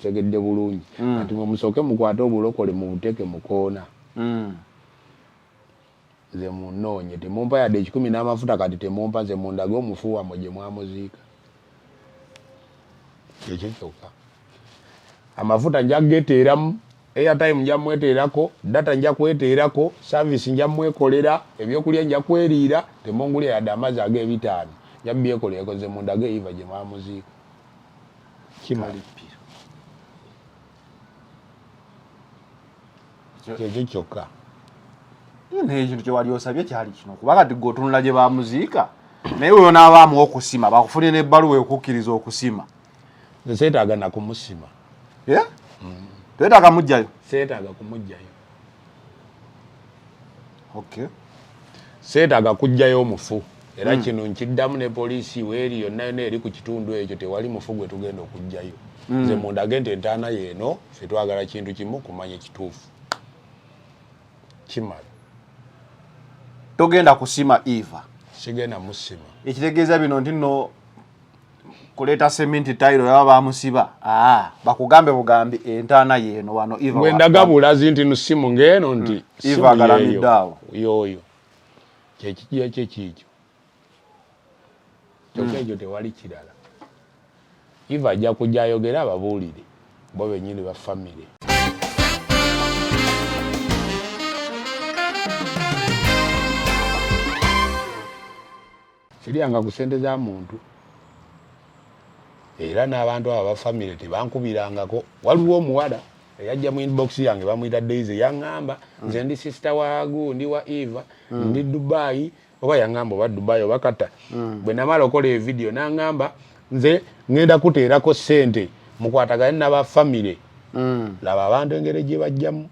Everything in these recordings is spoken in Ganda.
kitegedde bulungi kati mwe musooke mukwate obulokole mu buteke mukoona nze munoonye temumpa yadde 10 n'amafuta kati temumpa nze mundage omufuuwa mwe gye mwamuziika ekyo kyokka amafuta nja geteeramu airtime nja mweteerako data nja kweteerako service nja mwekolera ebyokulya nja kweriira temungulya yadde amazzi ag'ebitaano nja byekolereko nze mundage Eva gye mwamuziika kimalipira ekyo kyokka n'ekintu kye wali osabye kyali kino kuba kati g'otunula gye bamuziika naye oyo n'abaamu okusima bakufunira n'ebbaluwa okukkiriza okusima nze seetaaga na kumusima toyetaaga mujjayo seetaaga kumujjayo seetaaga kujjayo omufu era kino nkiddamu ne poliisi weeri yonna yonna eri ku kitundu ekyo tewali mufu gwe tugenda okujjayo nze mundage nti entaana yeeno ffe twagala kintu kimu kumanya ekituufu kimala togenda kusima Eva sigenda musima ekitegeeza bino nti nno kuleeta seminti tayiro yaba bamusiba bakugambe bugambi entaana yeeno wano Eva wendaga bulazi nti nusimu ng'eno nti Eva agalamiddeawo yoyo kyekijja kyekiikyo kyokka ekyo tewali kirala Eva ajja kujja ayogera ababuulire bo bennyini ba famire kiryanga ku ssente za muntu era n'abantu abo bafamire tebankubirangako waliwo omuwala eyajja mu inbox yange bamuyita Daisy yaŋŋamba nze ndi sister wa gundi wa Eva ndi Dubai oba yaŋŋamba oba Dubai oba Qatar bwe namala okola evidiyo n'aŋŋamba nze ŋŋenda kuteerako ssente mukwatagane n'abafamire laba abantu engeri gye bajjamu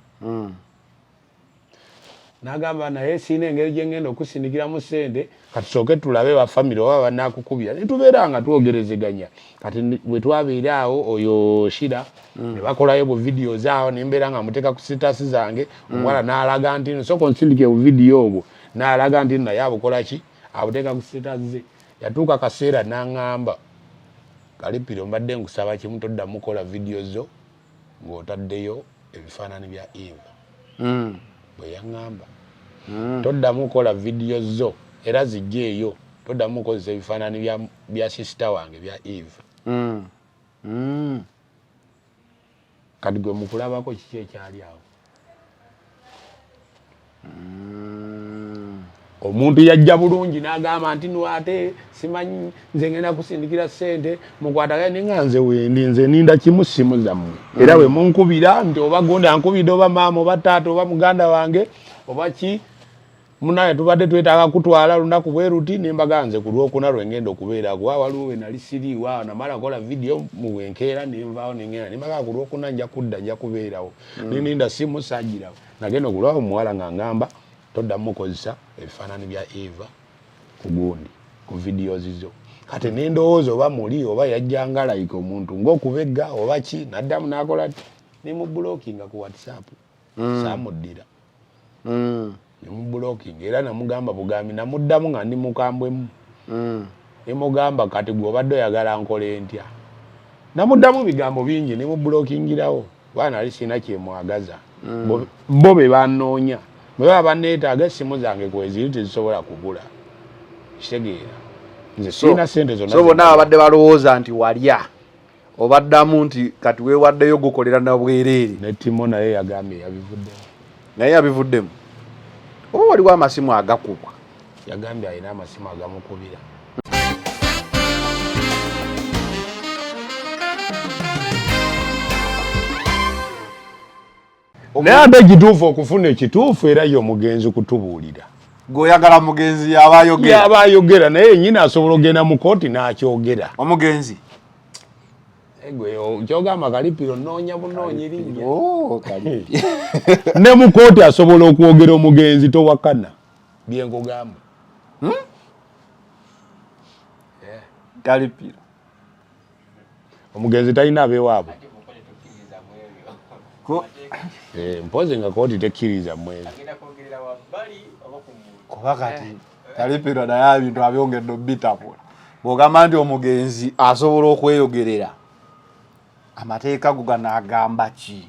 n'agamba naye siina engeri gye ŋŋenda okusindikiramu ssente katusooke tulabe bafamire oba banaakukubira ne tubeera nga twogerezeganya kati bwe twabeera awo oyo Shira ne bakolayo bu videos awo ne mbeera nga muteeka ku sitasi zange omuwala n'alaga nti nsooka onsindike bu video obwo n'alaga nti naye abukola ki abuteeka ku sitasi ze yatuuka kaseera n'aŋŋamba Kalipiro mbadde nkusaba kimu toddamu kola video zo ng'otaddeyo ebifaananyi bya Eva bwe yaŋŋamba toddamu kola video zo era zijjeeyo toddamu kozesa ebifaananyi bya sisita wange bya Eva kati gwe mukulabako kiki ekyali awo omuntu yajja bulungi n'agamba nti nwate simanyi nze ngenda kusindikira ssente mukwatagane nga nze wendi nze ninda kimu simu zammwe era bwe munkubira nti oba gundi ankubidde oba maama oba taata oba muganda wange oba ki munaye tubadde twetaaga kutwala lunaku bwe ruti nembaga nze ku lwokuna lwe ngenda okubeera gwa waliwo we nali siriiwa namala kola video mu bwenkeera nenvaawo nengenda nembaga ku lwokuna nja kudda nja kubeerawo neninda simu sajjirawo nagenda okulwawo omuwala nga ngamba toddamu kozesa ebifaananyi bya Eva ku gundi ku videos zo kati nendowooza oba muli oba yajjanga like omuntu ng'okubegga oba ki naddamu n'akola ti ne mu blockinga ku WhatsApp saamuddira ne mu blocking era namugamba bugambi namuddamu nga ndi mukambwemu ne mugamba kati gwe obadde oyagala nkole ntya namuddamu bigambo bingi ne mu blockingirawo baana ali sina kyemwagaza bo be bannoonya bwe baba banneetaaga essimu zange kweziri tezisobola kugula kitegeera nze sirina ssente zonna so bonna babadde balowooza nti walya obaddamu nti kati weewaddeyo gukolera na bwereere ne Timo naye yagambye yabivuddemu naye yabivuddemu oba waliwo amasimu agakubwa yagambye alina amasimu agamukubira naye ate ekituufu okufuna ekituufu era ye omugenzi kutubuulira gweoyagala mugenzi yaba ayogera naye yennyini asobola ogenda mu kooti n'akyogera omugenzi gwe kyogamba Kalipiro nnoonya bunoonya erinnya ne mu kooti asobola okwogera omugenzi towakana bye nkugamba Kalipiro omugenzi talina abeewaabwe mpozi nga kooti tekkiriza mwezi kuba kati Kalipiro naye ebintu abyongedde obitapula bw'ogamba nti omugenzi asobola okweyogerera amateeka go ganaagamba ki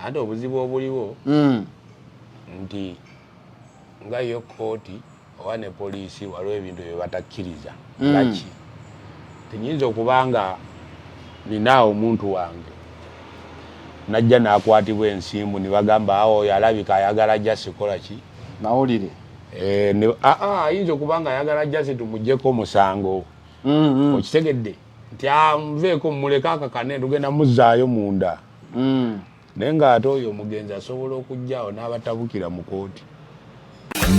ate obuzibu obuliwo nti nga yo kooti oba ne poliisi waliwo ebintu bye batakkiriza ngaki tenyinza okuba nga nina omuntu wange najja n'akwatibwa ensimbu ne bagamba awo oyo alabika ayagala jasi kola ki mawulire ayinza okuba nga ayagala jasi tumuggyeko omusango okitegedde nti nveeko muleka akakane tugenda muzzaayo munda naye ng'ate oyo omugenzi asobola okujjaawo n'abatabukira mu kooti.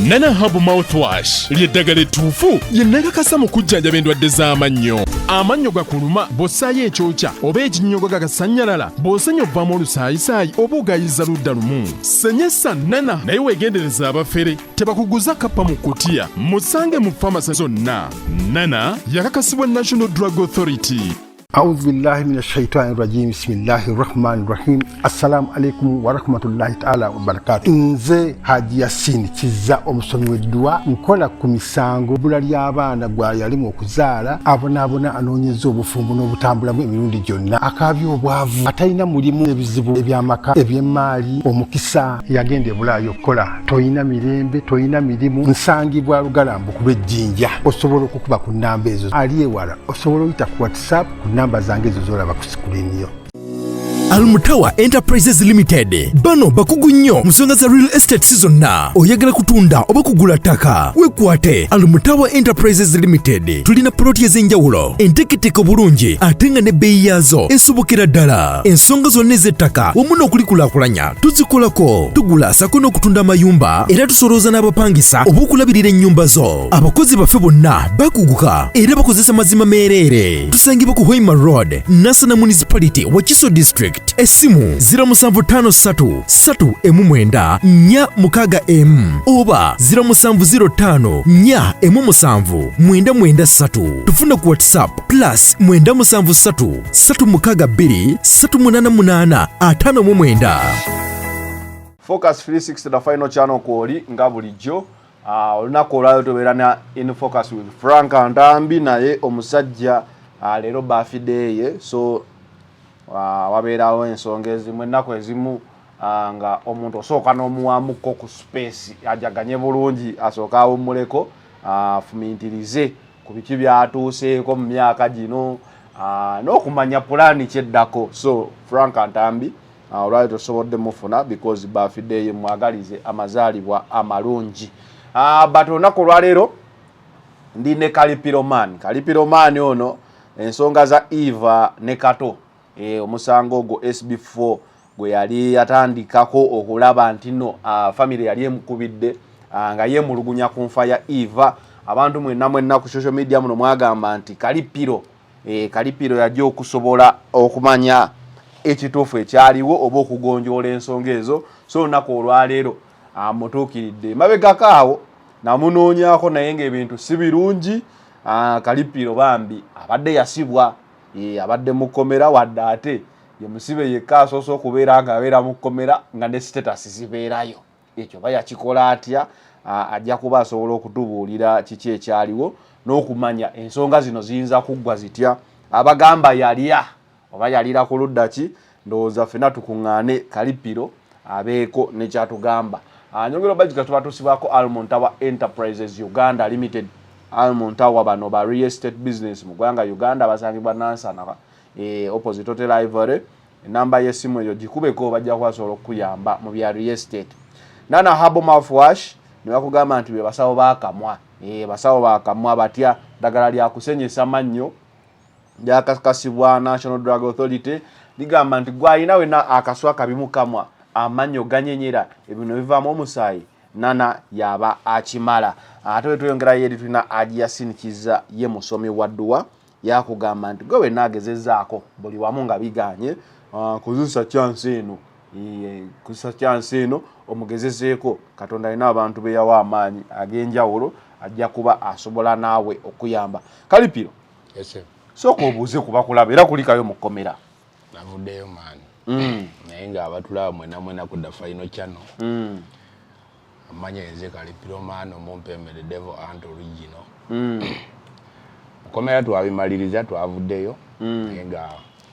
Nana Hub Mouthwash ly'eddagala ettuufu lye neegakasa mu kujjanjaba endwadde z'amannyo. Amannyo gakuluma bw'ossaayo ekyokya oba ekinnyogo gagasannyalala bw'osenya ovaamu olusaayisaayi oba ogayiza ludda lumu. Senyesa Nana naye weegendereza abafere tebakuguza kappa mu kutiya. Musange mu famasi zonna. Nana yakakasibwa National Drug Authority. أعوذ بالله من الشيطان الرجيم بسم الله الرحمن الرحيم السلام عليكم ورحمة الله تعالى وبركاته nze Haji Yasin Kiza omusomi w'eddwa nkola ku misango bula ly'abaana gwa yalimu okuzaala abonaabona anoonyeza obufumbo n'obutambulamu emirundi gyonna akaabya obwavu atalina mulimu ebizibu eby'amaka eby'emmaali omukisa yagenda e Bulaayi okukola toyina mirembe toyina mirimu nsangibwa Lugalambu ku lw'ejjinja osobola okukuba ku nnamba ezo ali ewala osobola oyita ku WhatsApp ku namba zange ezo z'olaba ku sikulini yo. Almutawa Enterprises Limited bano bakugu nnyo mu nsonga za real estate zonna oyagala kutunda oba kugula ttaka wekwate Almutawa Enterprises Limited tulina ploti ez'enjawulo enteeketeeke bulungi ate nga n'ebbeeyi yaazo esobokera ddala ensonga zonna ez'ettaka wamu n'okulikulaakulanya tuzikolako tugula sako n'okutunda amayumba era tusolooza n'abapangisa oba okulabirira ennyumba zo abakozi baffe bonna bakuguka era bakozesa mazima meereere tusangibwa ku Hoima Road Nassana Municipality Wakiso District Esimu 0753-3M9-4 oba 0705-4M7-993 tufuna ku WhatsApp +973-322-388-59 Focus 360 the final channel kwoli nga bulijjo olunaku olwayo tubeera na In Focus with Frank Ntambi naye omusajja leero birthday ye so wabeerawo ensonga ezimu ennaku ezimu nga omuntu osooka n'omuwamuko ku space ajaganye bulungi asooka awummuleko afumintirize ku biki byatuuseeko mu myaka gino n'okumanya pulaani kyeddako so Frank Ntambi olwali tosobodde mufuna because birthday ye mwagalize amazaalibwa amalungi but olunaku olwaleero ndi ne Kalipiroman ono ensonga za Eva ne Kato omusango ogwo SB4 gwe yali yatandikako okulaba nti no family yali emukubidde nga yemulugunya ku nfa ya Eva abantu mwenna ku social media muno mwagamba nti Kalipiro yajja okusobola okumanya ekituufu ekyaliwo oba okugonjoola ensonga ezo so olunaku olwaleero amutuukiridde mabegako awo namunoonyako naye ng'ebintu si birungi Kalipiro bambi abadde yasibwa abadde mukomera wadde ate ye musibe yekka asoose okubeera nga abeera mukomera nga ne status zibeerayo ekyo bayakikola atya ajja kuba asobola okutubuulira kiki ekyaliwo n'okumanya ensonga zino ziyinza kuggwa zitya abagamba yalya oba yalira ku ludda ki ndowooza ffenna tukuŋŋaane Kalipiro abeeko nekyatugamba nyongero bajika tuba tusibwako Almontawa Enterprises Uganda Limited Almontawa bano ba real estate business mu ggwanga Uganda basangibwa Nansana opposite Hotel Ivory enamba y'essimu eyo gikubeko bajja kwasobola okuyamba mu bya real estate. Nana Hub Mouthwash ne bakugamba nti be basawo baakamwa basawo baakamwa batya ddagala lya kusenyesa mannyo lyakakasibwa National Drug Authority ligamba nti gwalina wena akaswa kabimukamwa amannyo ganyenyera ebino bivaamu omusaayi Nana yaba akimala ate tuyongera yeri tulina Haji Yasin Kiza ye musomi waddwa yakugamba nti gwe wenaagezezaako buli wamu nga biganye kuzisa chance eno omugezezeeko Katonda alina abantu be yawa amaanyi ag'enjawulo ajja kuba asobola naawe okuyamba. Kalipiro sooka obuuze kuba kulaba era kulikayo mu kkomera navuddeyo maani naye ng'abatulaba mwena ku the final channel amanya nze Kalipiroman omumpemere Devil and Original komera twabimaliriza twavuddeyo nga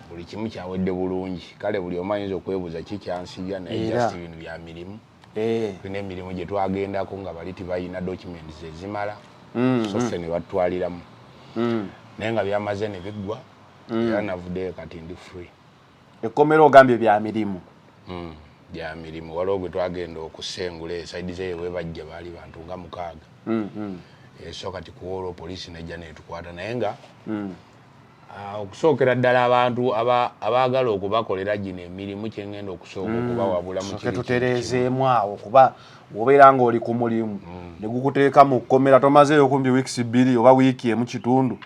buli kimu kyawedde bulungi kale buli omu ayinza okwebuuza kikyansibya naye just ibintu bya mirimu tulina emirimu gye twagendako nga bali tibalina documents ezimala so ffe ne batwaliramu naye nga byamaze ne biggwa era navuddeyo kati ndi free. Ekkomera ogambye bya mirimu bya mirimu waliwo gwe twagenda okusengula esaidi zeyo we bajja baali bantu nga 6 so kati kuwolwo poliisi nejja netukwata naye nga okusookera ddala abantu abaagala okubakolera gino emirimu kyengenda okusooka okubawabula mu kintu tutereezeemu awo kuba obeera ng'oli ku mulimu ne gukuteeka mu kkomera tomazeeyo kumbi wiiki 2 oba wiiki emu kitundu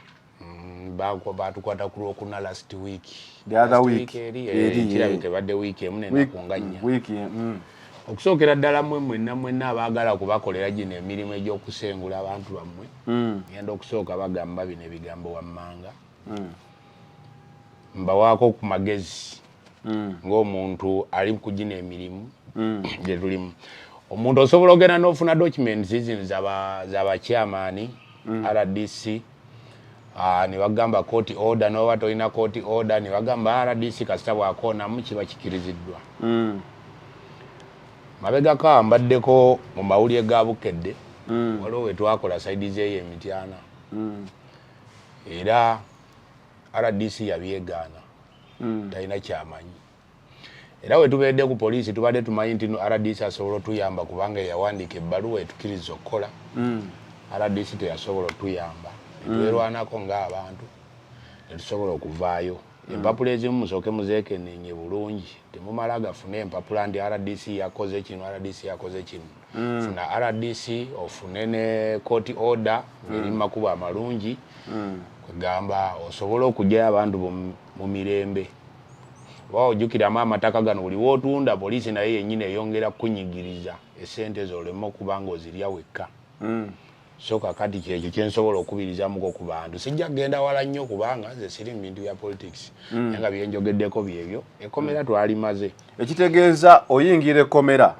batukwata ku Lwokuna last week the other week kirabika badde wiiki emu nenakunganya okusookera ddala mwenna abaagala okubakolera gino emirimu egy'okusengula abantu bammwe ngenda okusooka bagamba bino ebigambo wammanga mbawaako ku magezi ng'omuntu ali ku gino emirimu gye tulimu. Omuntu osobola ogenda n'ofuna documents zino z'abakyamaani RDC ne bagamba court order n'oba tolina court order ne bagamba RDC kasita bwakoonamu kiba kikiriziddwa. Mabegako ambaddeko mu mawulire ga Bukedde waliwo we twakola saidi zeeyo Emityana era RDC yabyegaana talina kyamanyi era we tubeedde ku poliisi tubadde tumanyi nti RDC asobola otuyamba kubanga yawandiika ebbaluwa etukiriza okukola RDC teyasobola otuyamba netwerwanako ng'abantu netusobola okuvaayo empapula ezimu musooke muzeekenneenye bulungi temumala gafune empapula nti RDC yakoze kino RDC yakoze kino funa RDC ofune ne court order ngeri makubo amalungi kwegamba osobola okugyayo abantu mu mirembe oba ojjukiramu amataka gano buli wootunda poliisi naye yennyini eyongera kukunyigiriza essente zolema okuba ng'ozirya wekka so kakati kyekyo kyensobola okubirizamuko ku bantu sijja kgenda wala nnyo kubanga nze siri mu bintu bya politics naye nga byenjogeddeko byebyo ekkomera twalimaze ekitegeeza oyingira ekkomera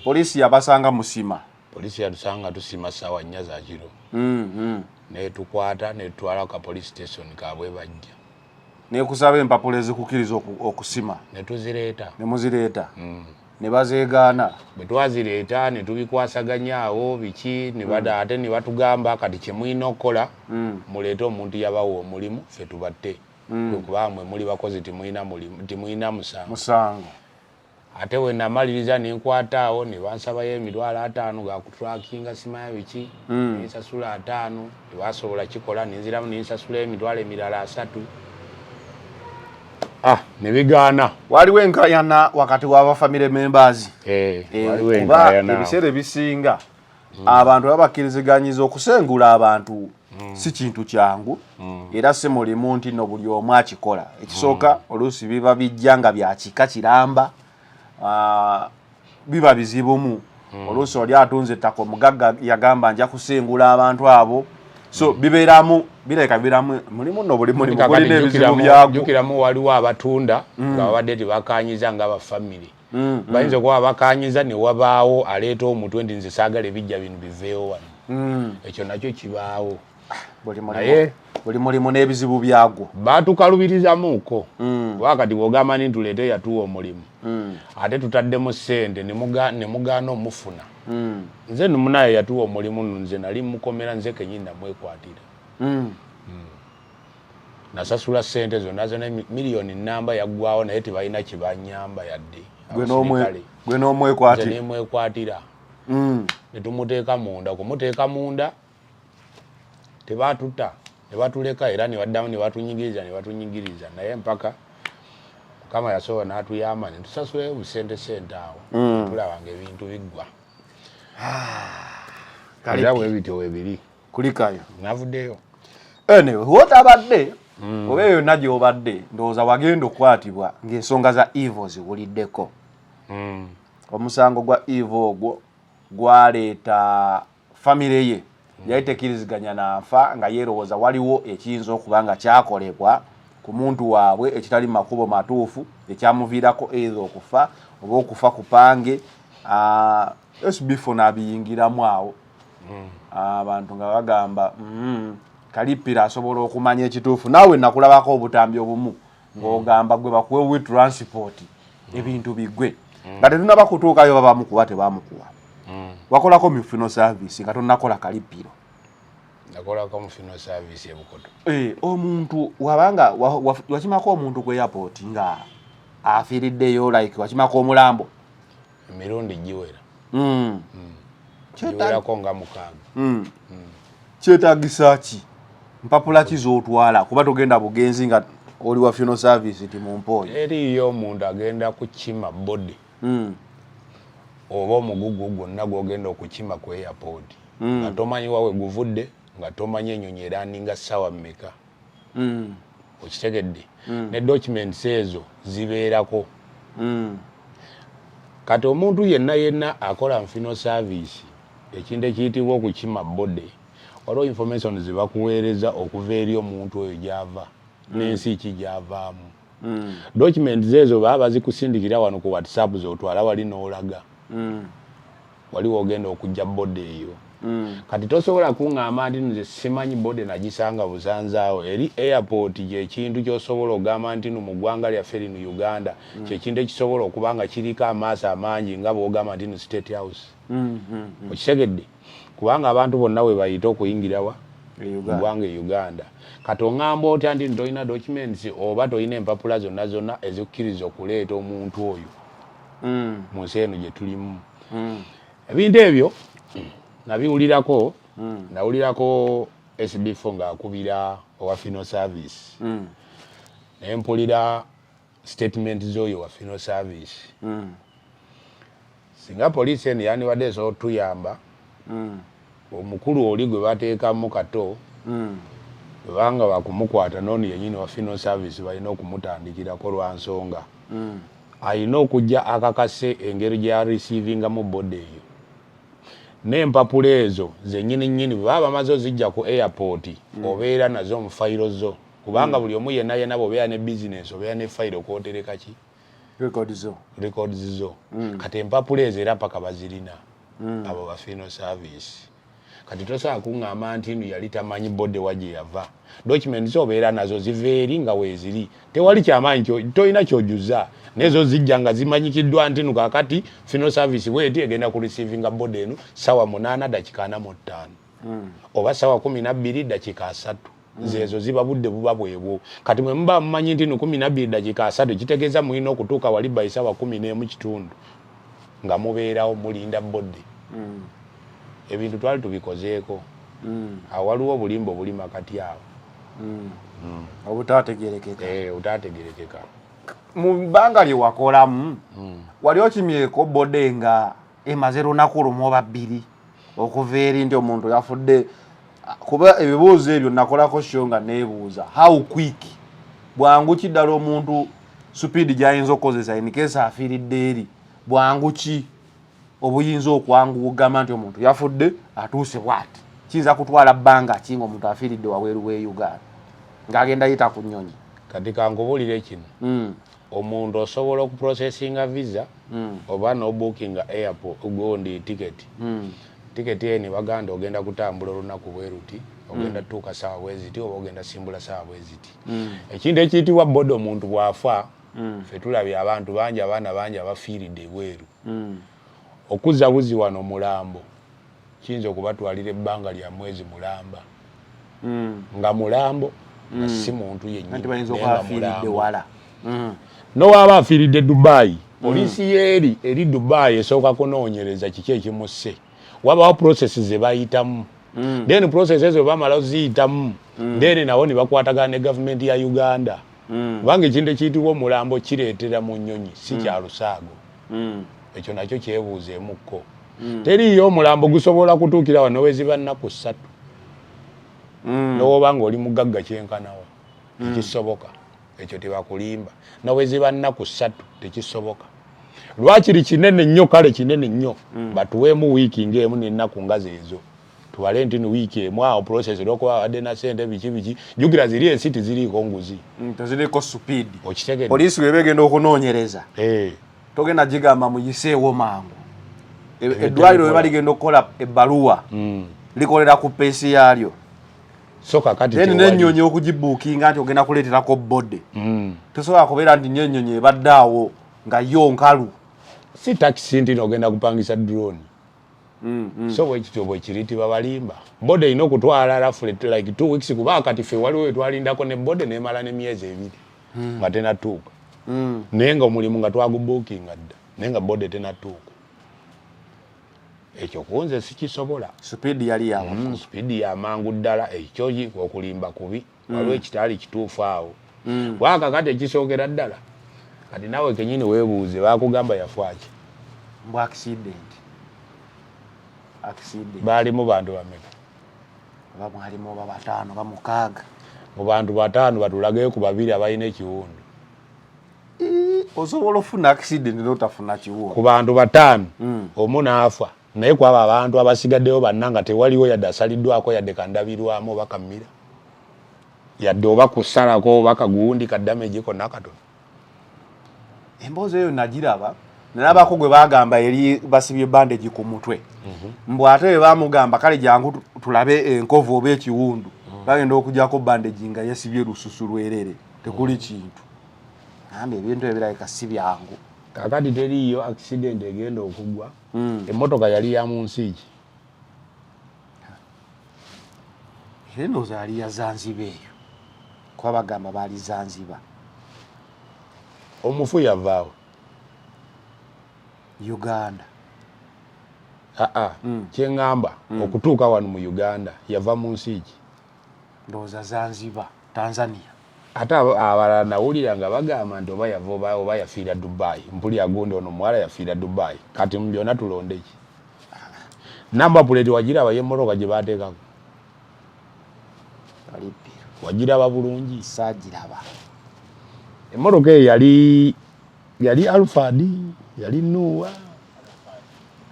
poliisi yabasanga musima poliisi yatusanga tusima ssaawa 4 za kiro netukwata netutwala ka police station kabwe bajja nekusaba empapula ezikukkiriza okusima netuzireeta nemuzireeta ne bazeegaana bwe twazireeta ne tubikwasaganyaawo biki ne bada ate ne batugamba kati kye mulina okukola muleete omuntu yabawa omulimu ffe tubatte kuba mmwe muli bakozi timulina musango ate we namaliriza ne nkwataawo ne bansabayo emitwalo 5 ga kutrakinga simanya biki nensasula 5 tebasobola kikola nenziramu nensasula emitwalo emirala 3 ne bigaana. Waliwo enkayana wakati w'aba family members waliwo enkayana ebiseera ebisinga abantu babakkiriziganyiriza okusengula abantu si kintu kyangu era si mulimu nti no buli omu akikola ekisooka oluusi biba bijja nga bya kika kiramba biba bizibumu oluusi oli atunze ettaka omugagga yagamba nja kusengula abantu abo so bibeeramu bireka biramu mulimu no buli mulimu kulina ebizibu byagwo jukiramu waliwo abatunda nga babadde tebakanyiza nga abafamily bayinza okuba bakanyiza ne wabaawo aleeta omutwe nti nze saagala ebijja bino biveewo wano ekyo nakyo kibaawo buli mulimu n'ebizibu byagwo baatukalubirizamuuko wakati bw'ogamba ni tuleete yatuwa omulimu ate tutaddemu ssente ne mugaana omufuna nze numunaye yatuwa omulimu nze nali mukomera nze kenyini namwekwatira nasasula ssente zonna zona miliyoni namba yaggwawo naye tebalina kibanyamba yadde gwe n'omwekwatira nemwekwatira netumuteeka munda kumuteeka munda tebatutta nebatuleka era nebaddamu nebatunyigiriza naye mpaka Mukama yasobola n'atuyamba ne tusasulayo busente awo tulabanga ebintu biggwa era bwebityo webiri kulikayo navuddeyo wotabadde oba eyo yonna gy'obadde ndowooza wagenda okukwatibwa ng'ensonga za evil ziwuliddeko omusango gwa evil ogwo gwaleeta famire ye yali tekkiriziganya nafa nga yeerowooza waliwo ekiyinza okuba nga kyakolebwa ku muntu waabwe ekitali makubo matuufu ekyamuviirako either okufa oba okufa kupange SB4 n'abiyingiramu awo abantu nga bagamba Kalipira asobola okumanya ekituufu naawe nakulabako obutambi obumu ng'ogamba gwe bakuwe with transport ebintu bigwe nga tetunaba kutuukayo babamukuba tebamukuwa wakolako mu funeral service nga tonnakola kalipiro nakolako mu funeral service ebukoto omuntu wabanga wakimako omuntu ku airport nga afiiriddeyo like wakimako omulambo emirundi giwera giwerako nga mukaaga kyetaagisa ki mpapula ki z'otwala kuba togenda bugenzi nga oli wa funeral service ti mumpoyo eriyo omuntu agenda kukima body oba omugugu gwonna gwogenda okukima ku airport nga tomanyi wawe guvudde nga tomanyi ennyonyi eraninga ssaawa mmeka okitegedde ne documents ezo zibeerako kati omuntu yenna akola mu funeral service ekintu ekiyitibwa okukima body waliwo information zibakuweereza okuva eri omuntu oyo gy'ava n'ensi ki gy'avaamu documents ezo baba bazikusindikira wano ku WhatsApp z'otwala wali n'olaga waliwo ogenda okujja bode eyo kati tosobola kuŋŋamba nti nze simanyi bode nagisanga busanzaawo eri airport gyekintu kyosobola ogamba nti mu ggwanga lyaffe lino Uganda kyekintu ekisobola okuba nga kiriko amaaso amangi nga bw'ogamba nti State House okitegedde kubanga abantu bonna we bayita okuyingirawa ggwanga e Uganda kati oŋŋamba otya nti tolina documents oba tolina empapula zonna ezikukkiriza okuleeta omuntu oyo mu nsi eno gye tulimu ebintu ebyo nabiwulirako nawulirako SB4 ng'akubira owa funeral service naye mpulira statement z'oyo wa funeral service singa poliisi eno yandiwadde esobola otuyamba omukulu oli gwe bateekamu kato bwebanga bakumukwata n'ono yennyini wa funeral service balina okumutandikirako lwa nsonga alina okujja akakase engeri gya receivingamu bode eyo n'empapula ezo zennyini bwe baba bamaze ozijja ku airport obeera nazo mu fayiro zo kubanga buli omu yenna bw'obeera ne bizinesi obeera ne fayiro kwotereka ki records zo kati empapula ezo era paka bazirina abo ba funeral service kati tosobola kuŋŋamba nti nno yali tamanyi bode wa gye yava documents obeera nazo ziva eri nga weeziri tewali kyamaanyi tolina kyojuza nezo zijja nga zimanyikiddwa nti no kakati funeral service bweti egenda ku receivinga bode eno sawa 8:45 oba sawa 12:3 zezo ziba budde buba bwebwo kati mwe muba mumanyi nti no 12:3 kitegeeza mulina okutuuka wali by sawa 11:00 nga mubeerawo mulinda bode ebintu twali tubikozeeko awo waliwo obulimba obuli makati awo obutategerekeka mu bbanga lye wakolamu wali okimyeko bode nga emaze lunaku lumu oba bbiri okuva eri nti omuntu yafudde kuba ebibuuzo ebyo nakolako sho nga neebuuza how quick bwangu ki ddala omuntu speed gy'ayinza okukozesa in case afiiridde eri bwangu ki obuyinza okwangu okugamba nti omuntu yafudde atuuse bwati kiyinza kutwala bbanga ki ng'omuntu afiiridde wabweru w'e Uganda ng'agenda yita ku nnyonyi kati kankubuulire kino omuntu osobola okuprocessinga visa oba n'obookinga airport gondi tiketi tiketi eni baganda ogenda kutambula olunaku bweruti ogenda tuuka saawa bweziti oba ogenda simbula saawa bweziti ekintu ekiyitibwa bode omuntu bw'afa ffe tulabye abantu bangi abaana bangi abafiiridde ebweru okuzza buzi wano mulambo kiyinza okubatwalira ebbanga lya mwezi mulamba nga mulambo nga si muntu yennyini n'owaaba afiiridde Dubai poliisi yeeri eri Dubai esooka kunoonyereza kiki ekimusse wabawo process ze bayitamu then process ezo bamala oziyitamu then nawo ne bakwatagana ne gavumenti ya Uganda kubanga ekintu ekiyitibwa omulambo kireetera mu nnyonyi si kya lusaago ekyo nakyo kyebuuzeemukko teriyo omulambo gusobola kutuukira wano weziba nnaku 3 n'oba ng'oli mugagga kyenkanawa tekisoboka ekyo tebakulimba naweziba nnaku 3 tekisoboka lwakiri kinene nnyo kale kinene nnyo batuweemu wiiki ng'emu n'ennaku nga zeezo tubale nti no wiiki emu awo process olwokuba wadde na ssente biki jjukira ziri ensi tiziriiko nguzi teziriko speed okitegedde poliisi bwe begenda okunoonyereza togenda gigamba muyiseewo mangu eddwaliro bwe baligenda okukola ebbaluwa likolera ku peesi yaalyo so kakati then n'ennyonyi okugibuukinga nti ogenda kuleeterako bode tosobola kubeera nti n'ennyonyi ebaddaawo nga yo nkalu si taxi nti ogenda kupangisa drone so bwekityo bwekiriti babalimba bode ino okutwala alafu like 2 weeks kuba kati ffe waliwo wetwalindako ne bode nemala n'emyezi 2 nga tenatuuka naye nga omulimu nga twagubuukinga dda naye nga bode tenatuuka ekyo kunze sikisobola speed yali yawa speed yamangu ddala ekyo okulimba kubi waliwo ekitali kituufu awo wakakati ekisookera ddala kati nawe kenyini weebuuze bakugamba yafwaki mbu accident baalimu bantu bameka mwalimu batano bamukaaga mu bantu batano batulageyo ku babiri abalina ekiwundu osobola ofuna accident n'otafuna kiwundu ku bantu batano omu naafa naye kwaba abantu abasigaddeyo banna nga tewaliwo yadde asaliddwako yadde kandabirwamu oba kammira yadde oba kusalako oba kaguwundi kaddamage konna katono emboozi eyo nagiraba nalabako gwe bagamba eri basibye bandage ku mutwe mbu ate bwe bamugamba kale jangu tulabe enkovu oba ekiwundu bagenda okugyako bandage nga yesibye lususu lwerere tekuli kintu ambe ebintu ebirabika si byangu kakati teriyo accident egenda okugwa emmotoka yali ya mu nsi ki eno zaali ya Zanzibar eyo kuba bagamba baali Zanzibar omufu yavaawo Uganda kyeŋŋamba okutuuka wano mu Uganda yava mu nsi ki ndowooza Zanzibar Tanzania ate abalala nawulira nga bagamba nti oba yava oba yafiira Dubai mpulira gundi ono muwala yafiira Dubai kati mu byonna tulonde ki namba puleti wagiraba y'emmotoka gye baateekako wagiraba bulungi saagiraba emmotoka eyo yali Alphard yali Nuwa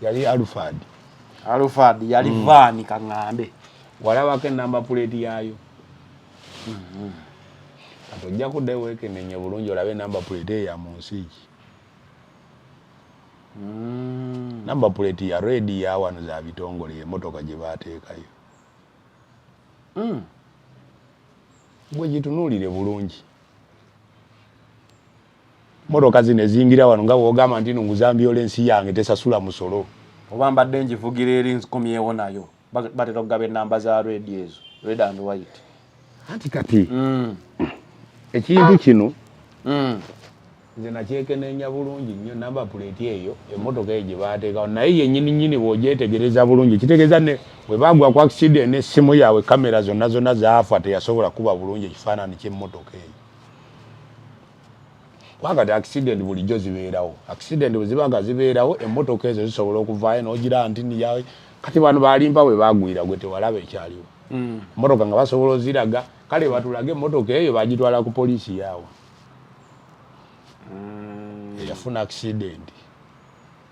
yali Alphard yali vaani kaŋŋambe walabako enamba puleti yaayo kati ojja kuddayo weekenenye bulungi olabe enamba puleti eyo ya mu nsi ki namba puleti ya redi ya wano za bitongole emmotoka gye baateekayo gwe gitunuulire bulungi motoka zino ezingira wano nga bwogamba nti nunguzambyola ensi yange tesasula musolo oba mbadde ngivugira eri nzikomyewo nayo batera okugaba enamba za redi ezo red and white anti kati ekintu kino nze nakyekenenya bulungi nnyo namba puleti eyo emmotoka eyo gye baateekawo naye yennyini bw'ogyetegereza bulungi kitegeeza ne bwe bagwa ku accident n'essimu yaabwe kamera zonna zaafa teyasobola kuba bulungi ekifaananyi ky'emmotoka eyo kwakati accident bulijjo zibeerawo accident bwe zibaga zibeerawo emmotoka ezo zisobola okuvaayo n'ogira ntini yawe kati bano balimpa bwe bagwira gwe tewalaba ekyaliwo emmotoka nga basobola oziraga kale batulage emmotoka eyo bagitwala ku poliisi yaawe yafuna accident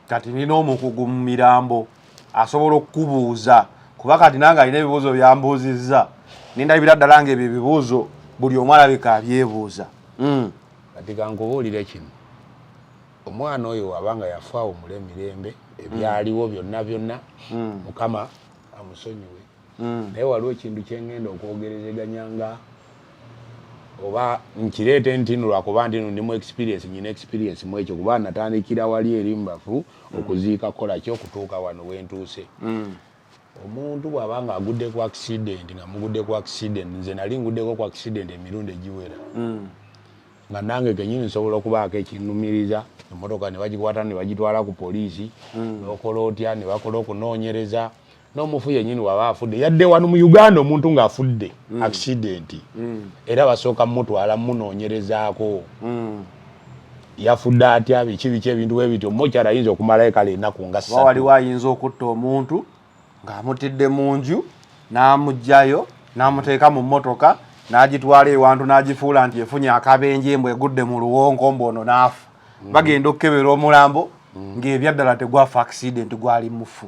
kati nina omukugu mu mirambo asobola okukubuuza kuba kati nange alina ebibuuzo byambuuzizza nindabira ddala nga ebyo ebibuuzo buli omu alabika abyebuuza kati kankubuulire kino omwana oyo wabanga yafaawo mule mirembe ebyaliwo byonna mukama amusonyiwe naye waliwo ekintu kyengenda okwogerezeganyanga oba nkireete ntino lwakuba ntino ndimu experience nyina experience mu ekyo kuba natandikira wali eri mbafu okuziika kola ki okutuuka wano wentuuse omuntu bw'abanga agudde ku accident nga mugudde ku accident nze nali nguddeko ku accident emirundi egiwera nga nange kenyini nsobola okubaako ekinnumiriza emmotoka ne bagikwata ne bagitwala ku poliisi n'okola otya ne bakola okunoonyereza n'omufu yennyini waba afudde yadde wano mu Uganda omuntu ng'afudde accident era basooka mutwala munoonyerezaako yafudde atya biki ebintu bwe bityo mokyala ayinza okumalayo kale ennaku nga ssatu waliwo ayinza okutta omuntu ng'amutidde mu nju n'amugjayo n'amuteeka mu mmotoka n'agitwala ewantu n'agifuula nti efunye akabenje mbwe egudde mu luwonko mbono n'afa bagenda okukebera omulambo ng'ebyaddala tegwafa accident gwali mufu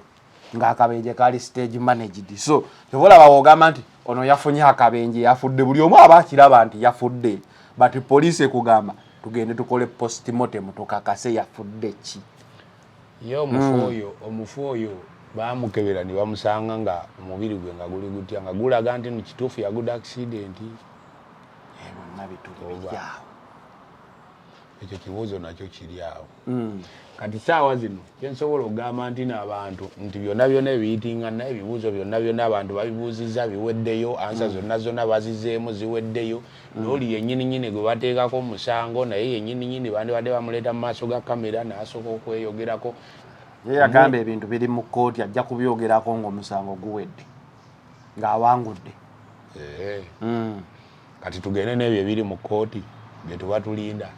ng'akabenje kali stage managed so tebolaba wogamba nti ono yafunye akabenje yafudde buli omu aba akiraba nti yafudde but poliisi ekugamba tugende tukole postmortem tukakase yafudde ki ye omufu oyo bamukebera ne bamusanga nga omubiri gwe nga guli gutya nga gulaga nti mu kituufu yaguda accident. Bonna bituli bijaawo. Ekyo kibuuzo nakyo kiri awo. Kati saawa zino kyensobola okugamba nti n'abantu nti byonna byonna ebiyitingana ebibuuzo byonna byonna abantu babibuuzizza biweddeyo ansa zonna bazizeemu ziweddeyo n'oli yennyini gwe bateekako omusango naye yennyini bandibadde bamuleeta mu maaso ga kamera n'asooka okweyogerako. Ye yagamba ebintu biri mu kkooti ajja kubyogerako ng'omusango guwedde ng'awangudde. Kati tugende n'ebyo ebiri mu kkooti bye tuba tulinda.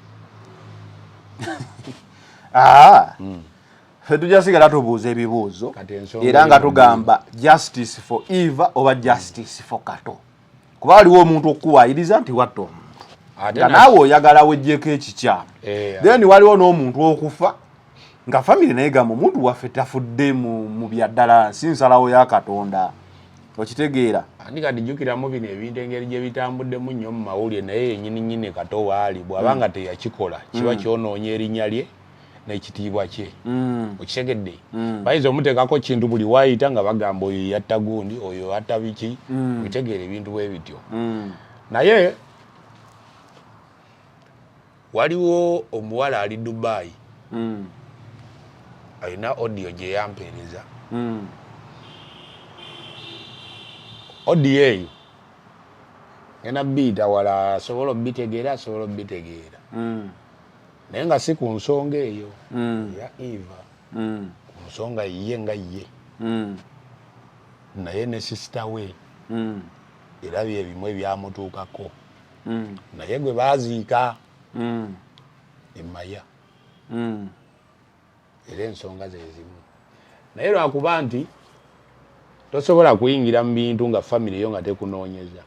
Ffe tujja sigala tubuuza ebibuuzo era nga tugamba justice for Eva oba justice for Kato. Kuba waliwo omuntu okuwayiriza nti watta omuntu nga naawe oyagala weggyeko ekikyamu. Then waliwo n'omuntu okufa nga famire naye gamba omuntu waffe tafudde mu byaddala nsi nsalawo ya Katonda. Okitegeera? Ani kati jjukiramu bino ebintu engeri gye bitambuddemu nnyo mu mawulire naye yennyini Kato waali bw'abanga teyakikola kiba kyonoonya erinnya lye n'ekitiibwa kye. Okitegedde? Bayinza omuteekako kintu buli waayita nga bagamba oyo yatta gundi oyo atta biki. Okitegeera ebintu bwe bityo. Naye waliwo omuwala ali Dubai alina audio gye yampeereza. Audio eyo ngenda biyita wala asobola obitegeera asobola obitegeera. Naye nga si ku nsonga eyo ya Eva. Ku nsonga ye nga ye. Naye ne sisita we era byebimu ebyamutuukako. Naye gwe baaziika emaya. Era ensonga ze zimu. Naye lwakuba nti tosobola kuyingira mu bintu nga famire yo nga tekunoonyeza.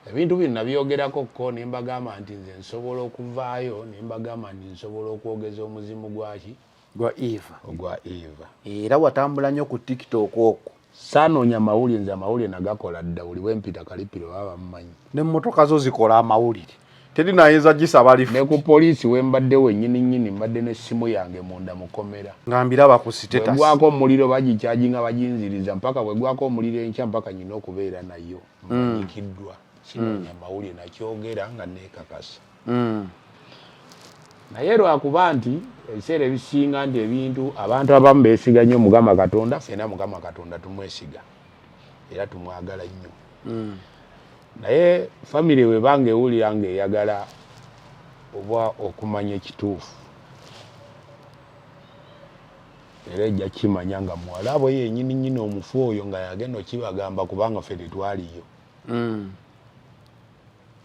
Ebintu bino nabyogerako ko ne mbagamba nti nze nsobola okuvaayo ne mbagamba nti nsobola okwogeza omuzimu gwaki gwa Eva. Ogwa Eva. Era watambula nnyo ku TikTok okwo. Saanoonya amawulire nze amawulire nagakola dda buli bwempita Kalipiro baba mumanyi. N'emmotoka zo zikola amawulire. Teri nayinza gisaba lifu. Ne ku poliisi wembadde wennyini mbadde n'essimu yange munda mukomera. Ngambiraba ku status. Bwegwako omuliro bagikyajinga baginziriza mpaka bwegwako omuliro enkya mpaka nyina okubeera nayo. Mmanyikiddwa. Sinoonya amawulire nakyogera nga neekakasa. Naye lwakuba nti ebiseera ebisinga nti ebintu abantu abamu beesiga nnyo Mukama Katonda, ffenna Mukama Katonda tumwesiga era tumwagala nnyo. Naye famire webanga ewulira ng'eyagala oba okumanya ekituufu era ejja kimanya nga muwala abo yennyini omufu oyo nga yagenda okibagamba kubanga ffe tetwaliyo.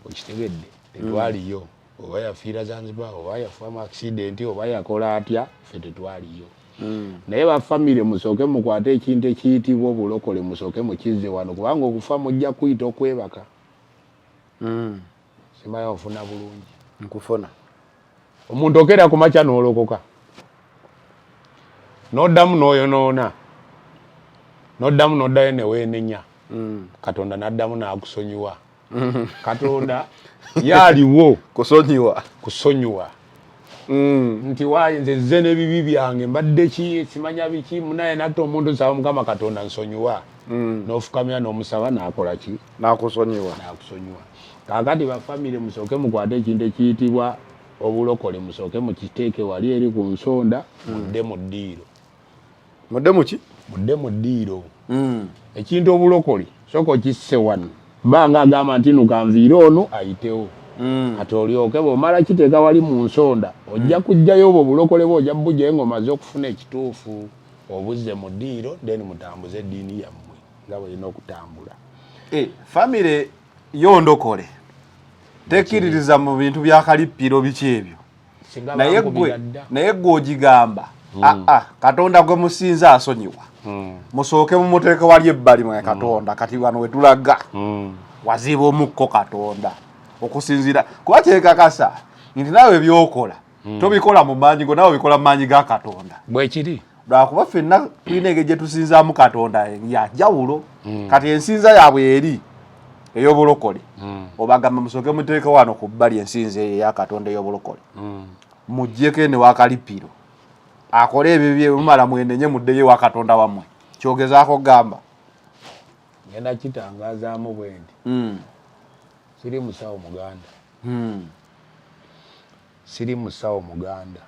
Okitegedde? Tetwaliyo. Oba yafiira Zanzibar oba yafa mu accident oba yakola atya ffe tetwaliyo. Naye bafamire musooke mukwate ekintu ekiyitibwa obulokole musooke mukizze wano kubanga okufa mujja kuyita okwebaka. Simanyi ofuna bulungi. Nkufuna. Omuntu okera ku makya n'olokoka. N'oddamu n'oyonoona. N'oddamu n'oddayo ne weenenya. Katonda n'addamu n'akusonyiwa. Katonda yaaliwo kusonyiwa. Nti waayi nze zze n'ebibi byange mbadde ki simanya biki munaye natta omuntu nsaba Mukama Katonda nsonyiwa. N'ofukamira n'omusaba n'akola ki? N'akusonyiwa. Kaakati bafamire musooke mukwate ekintu ekiyitibwa obulokole musooke mukiteeke wali eri ku nsonda mudde mu ddiiro. Mudde mu ki? Mudde mu ddiiro. Ekintu obulokole sooka okisse wano. Banga agamba nti nukanviire ono ayitewo. Kati olyoke bw'omala kiteeka wali mu nsonda ojja kuggyayo obwo obulokole bwe ojja bujjayo ng'omaze okufuna ekituufu obuzze mu ddiiro then mutambuze eddiini yammwe nga bw'erina okutambula. Famire yondokole tekkiririza mu bintu bya Kalipiro biki ebyo. Naye gwe ogigamba Katonda gwe musinza asonyiwa. Musooke mumuteeke wali ebbali mwe Katonda kati wano we tulaga waziba omukko Katonda okusinzira kuba kyekakasa nti naawe byokola tobikola mu maanyi go naawe bikola mu maanyi ga Katonda bwe kiri. Lwakuba ffenna tulina engeri gye tusinzaamu Katonda ya jawulo. Kati ensinza yaabwe eri ey'obulokole obagamba musooke muteeke wano ku bbali ensinza eya Katonda ey'obulokole muggyeko ene wa Kalipiro akole ebibye mumala mwenenye muddeyo wa Katonda wamwe kyogezaako gamba ngenda kitangazaamu bwendi siri musawo muganda siri musawo muganda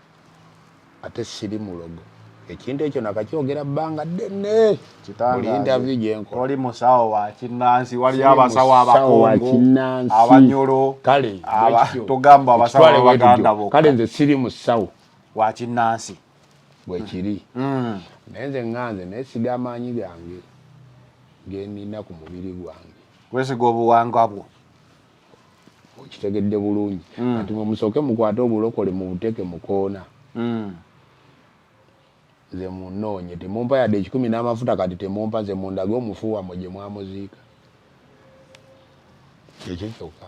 ate siri mulogo ekintu ekyo nakakyogera bbanga ddene buli interview gyenkola oli musawo wa kinnansi wali abasawo abakongo abanyolo kale togamba abasawo abaganda bo kale nze siri musawo wa kinnansi bwekiri naye nze ŋŋanze neesiga amaanyi gange genina ku mubiri gwange kwesiga obuwangwa bwo okitegedde bulungi kati mwe musooke mukwate obulokole mu buteeke mukoona nze munoonye temumpa yadde 10 n'amafuta kati temumpa nze mundage omufu wammwe gye mwamuziika ekyo kyokka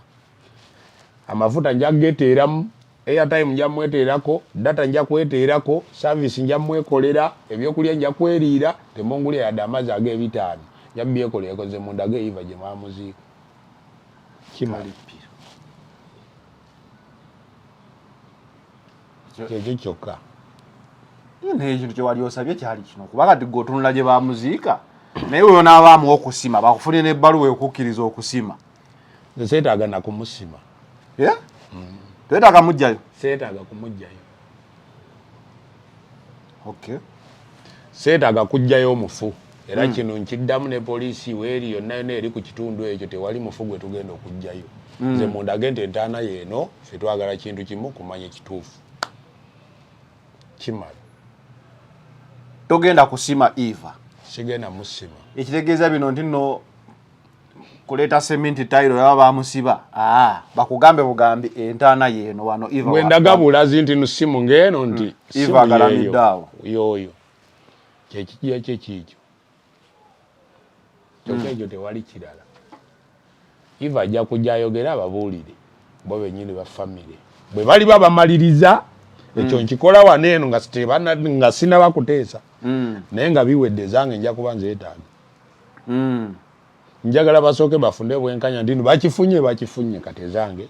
amafuta nja geteeramu airtime nja mweteerako data nja kweteerako service nja mwekolera ebyokulya nja kweriira temungulya yadde amazzi ag'ebitaano nja byekolereko nze mundage iva gye mwamuziika kimalipiro kyekyo kyokka n'ekintu kyewali osabye kyali kino kuba kati gwe otunula gye bamuziika naye weyo n'abaamu okusima bakufunire n'ebbaluwa okukkiriza okusima nze seetaaga nakumusima twetaaga mujjayo seetaaga kumujjayo seetaaga kujjayo omufu era kino nkiddamu ne poliisi weeri yonna yonna eri ku kitundu ekyo tewali mufu gwe tugenda okujjayo nze mundage nti entaana yeeno ffe twagala kintu kimu kumanya ekituufu kimala togenda kusima Eva sigenda musima ekitegeeza bino nti nno kuleeta seminti tayiro yaba bamusiba bakugambe bugambi entaana yeeno wano Eva wendaga bulazi nti nusimu ng'eno nti Eva agalamidde awo yoyo kyekijja kyekikyo kyokka ekyo tewali kirala Eva ajja kujja ayogera ababuulire bo bennyini ba famire bwe bali babamaliriza ekyo nkikola wano eno nga sinaba kuteesa naye nga biwedde zange nja kuba nzeetaaga njagala basooke bafunde bwenkanya ndino bakifunye kati zange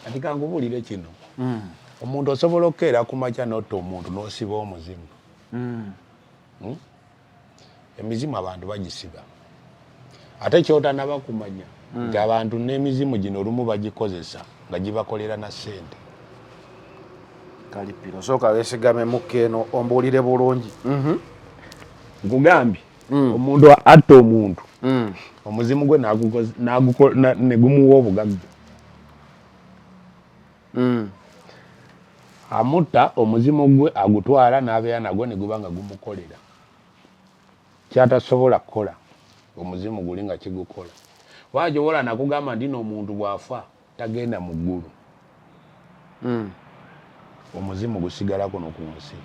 kati kangubuulire kino omuntu osobola okukeera ku makya notta omuntu n'osiba omuzimu emizimu abantu bagisiba ate kyotanaba kumanya nti abantu n'emizimu gino olumu bagikozesa nga gibakolera na ssente kalipiro sooka weesigame mukkeeno ombuulire bulungi nkugambye omuntu atta omuntu omuzimu gwe ne gumuwa obugagga amutta omuzimu gwe agutwala n'abeera nagwo ne guba nga gumukolera kyatasobola kukola omuzimu guli nga kigukola wajo wola nakugamba ndino omuntu bwafa tagenda mu ggulu omuzimu gusigala kuno ku nsi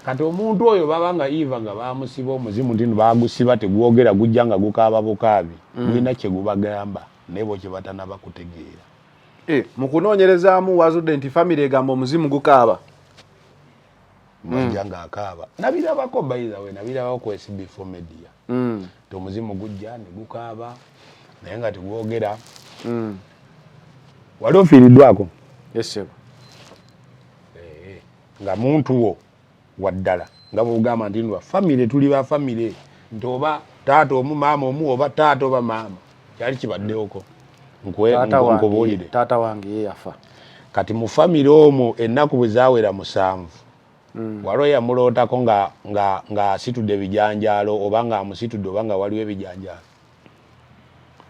kati omuntu oyo baba nga Eva nga bamusiba omuzimu ndino bagusiba tegwogera gujja nga gukaaba bukaabi gulina kye gubagamba naye bo kye batanaba kutegeera mu kunoonyerezaamu wazudde nti famire egamba omuzimu gukaaba najja ng'akaaba nabirabako bayizawe nabirabako ku SB4 media ti omuzimu gujja ne gukaaba naye nga tegwogera wali ofiiriddwako nga muntu wo waddala nga bwogamba nti nwa famire tuli ba famire nti oba taata omu maama omu oba taata oba maama kyali kibaddewoko nkubuulire taata wange ye yafa kati mu famire omwo ennaku bwe zaawera 7 waliwo yamulootako nga asitudde ebijanjaalo oba nga amusitudde oba nga waliwo ebijanjaalo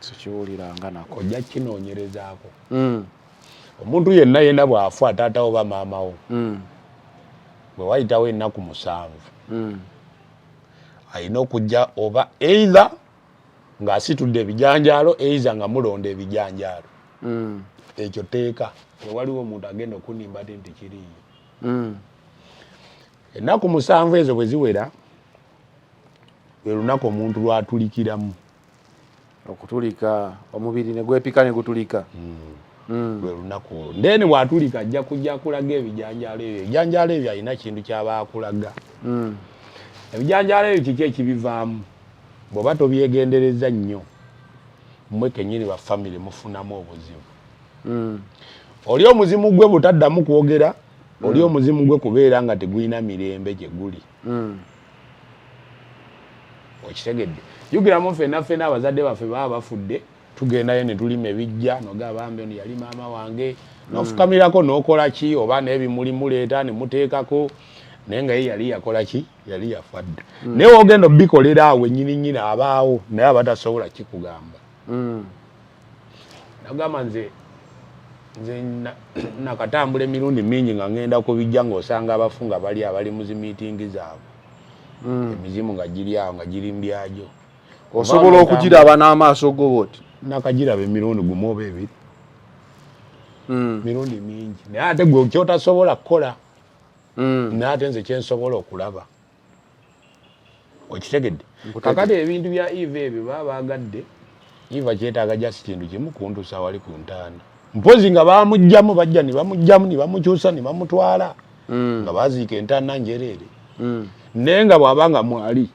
sikiwuliranga nako ojja kinoonyerezaako omuntu yenna bw'afa taata oba maamawo bwe wayitawo ennaku 7 alina okujja oba either ng'asitudde ebijanjaalo eiza nga mulonda ebijanjaalo ekyo teeka tewaliwo omuntu agenda okunimba ti nti kiriiyo ennaku 7 ezo bwe ziwera lwe lunaku omuntu lwatulikiramu okutulika omubiri ne gwepika ne gutulika lwe lunaku olwo then bw'atulika ajja kujja kulaga ebijanjaalo ebyo ebijanjaalo ebyo alina kintu kyaba akulaga ebijanjaalo ebyo kiki ekibivaamu bw'oba tobyegendereza nnyo mmwe kennyini ba famire mufunamu obuzibu oli omuzimu gwe butaddamu kwogera oli omuzimu gwe kubeera nga tegulina mirembe gye guli okitegedde yugiramu ffenna abazadde baffe baba bafudde tugendayo ne tulima ebijja nogabambe ono yali maama wange nofukamirako nokola ki oba n'ebimuli muleeta ne muteekako naye nga ye yali yakola ki yali yafadde naye ogenda obikolera awo ennyini abaawo naye abatasobola kikugamba nagamba nze nakatambula emirundi mingi nga ngenda ku bijja ng'osanga abafu nga bali mu zimiitingi zaabwe emizimu nga giri awo nga giri mbyagyo osobola okugiraba n'amaaso go boti nakagiraba emirundi gumu oba ebiri mirundi mingi naye ate gwe kyotasobola kukola naye ate nze kyensobola okulaba okitegedde kakati ebintu bya Eva ebyo baba bagadde Eva kyetaaga just kintu kimu kuntuusa wali ku ntaana mpozi nga bamugjamu bajja ne bamugjamu ne bamukyusa ne bamutwala nga baziika entaana njereere naye nga bw'abanga mwali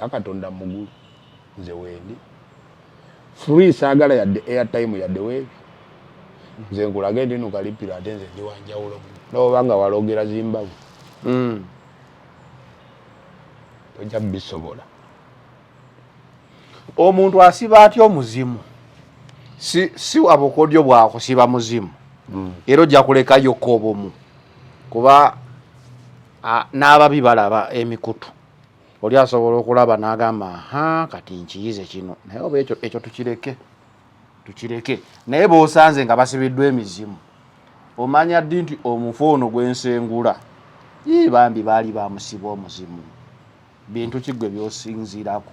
akatonda mugulu nze wendi free saagala yadde airtime yadde weebi nze nkulage ndi nukalipira ate nze ndi wanjawulo n'oba nga walogera Zimbabwe tojja bisobola omuntu asiba atya omuzimu si abukodyo bwakusiba muzimu era ojja kulekayo kobomu kuba n'ababi balaba emikutu oli asobola okulaba n'agamba kati nkiyize kino naye oba ekyo tukireke naye b'osanze nga basibiddwa emizimu omanya ddi nti omufu ono gw'ensengula bambi baali bamusiba omuzimu bintu kigwe by'osinzirako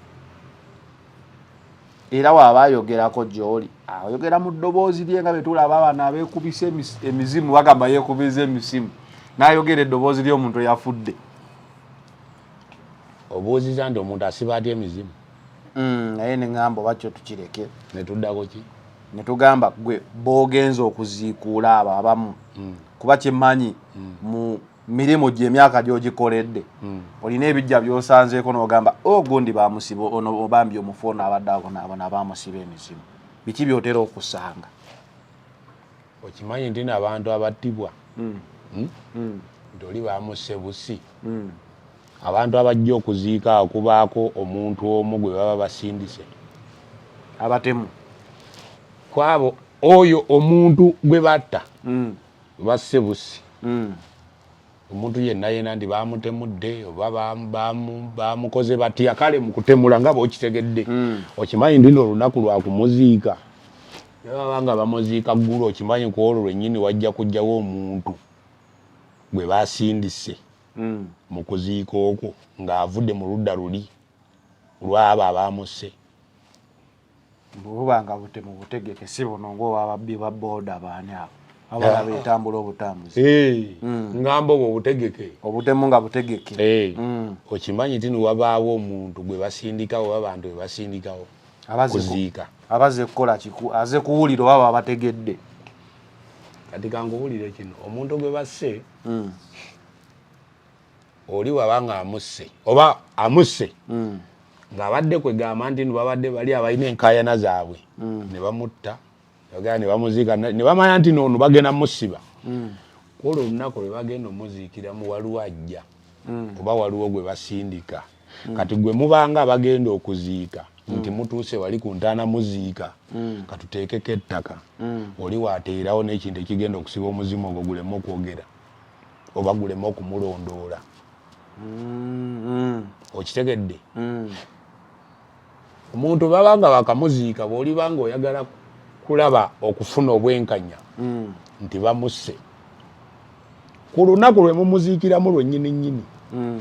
era waaba ayogerako gy'oli ayogera mu ddoboozi lye nga betulaba abaana abeekubisa emizimu bagamba yeekubiza emisimu n'ayogera eddoboozi ly'omuntu eyafudde obuuziza nti omuntu asiba atya emizimu naye neŋŋamba oba kyo tukireke ne tuddako ki ne tugamba gwe b'ogenza okuziikuula abo abamu kuba kyemmanyi mu mirimu gye emyaka gy'ogikoledde olina ebijja by'osanzeeko n'ogamba gundi bamusiba ono obambi omufu ono abadde ako n'abona bamusiba emizimu biki by'otera okusanga okimanyi nti n'abantu abattibwa nti oli bamusse busi abantu abajja okuziika akubaako omuntu omu gwe baba basindise abatemu kwabo oyo omuntu gwe batta basse busi omuntu yenna nti bamutemudde oba bamukoze batya kale mu kutemula nga bw'okitegedde okimanyi ndi olunaku lwa kumuziika baba nga bamuziika ggulu okimanyi ku olwo lwennyini wajja kujjawo omuntu gwe basindise mu kuziika okwo ng'avudde mu ludda luli lwabo abamusse bw'oba nga butemu butegeke si buno ng'owababbi ba booda baani abo abala beetambula obutambuzi ngamba obwo butegeke obutemu nga butegeke okimanyi ti niwabaawo omuntu gwe basindikawo oba abantu bwe basindikawo kuziika abaze kukola kiku aze kuwulira oba babategedde kati kanguwulire kino omuntu gwe basse oli wabanga amusse oba amusse ng'abadde kwegamba nti nibabadde bali abalina enkaayana zaabwe ne bamutta ne bamuziika ne bamanya nti noono bagenda musiba kwolwo olunaku lwe bagenda omuziikiramu waliwo ajja oba waliwo gwe basindika kati gwe mubanga bagenda okuziika nti mutuuse wali ku ntaana muziika katuteekeko ettaka oli waateerawo n'ekintu ekigenda okusiba omuzimu ogwo guleme okwogera oba guleme okumulondoola okitegedde omuntu babanga bakamuziika bw'olibanga oyagala kulaba okufuna obwenkanya nti bamusse ku lunaku lwe mumuziikiramu lwennyini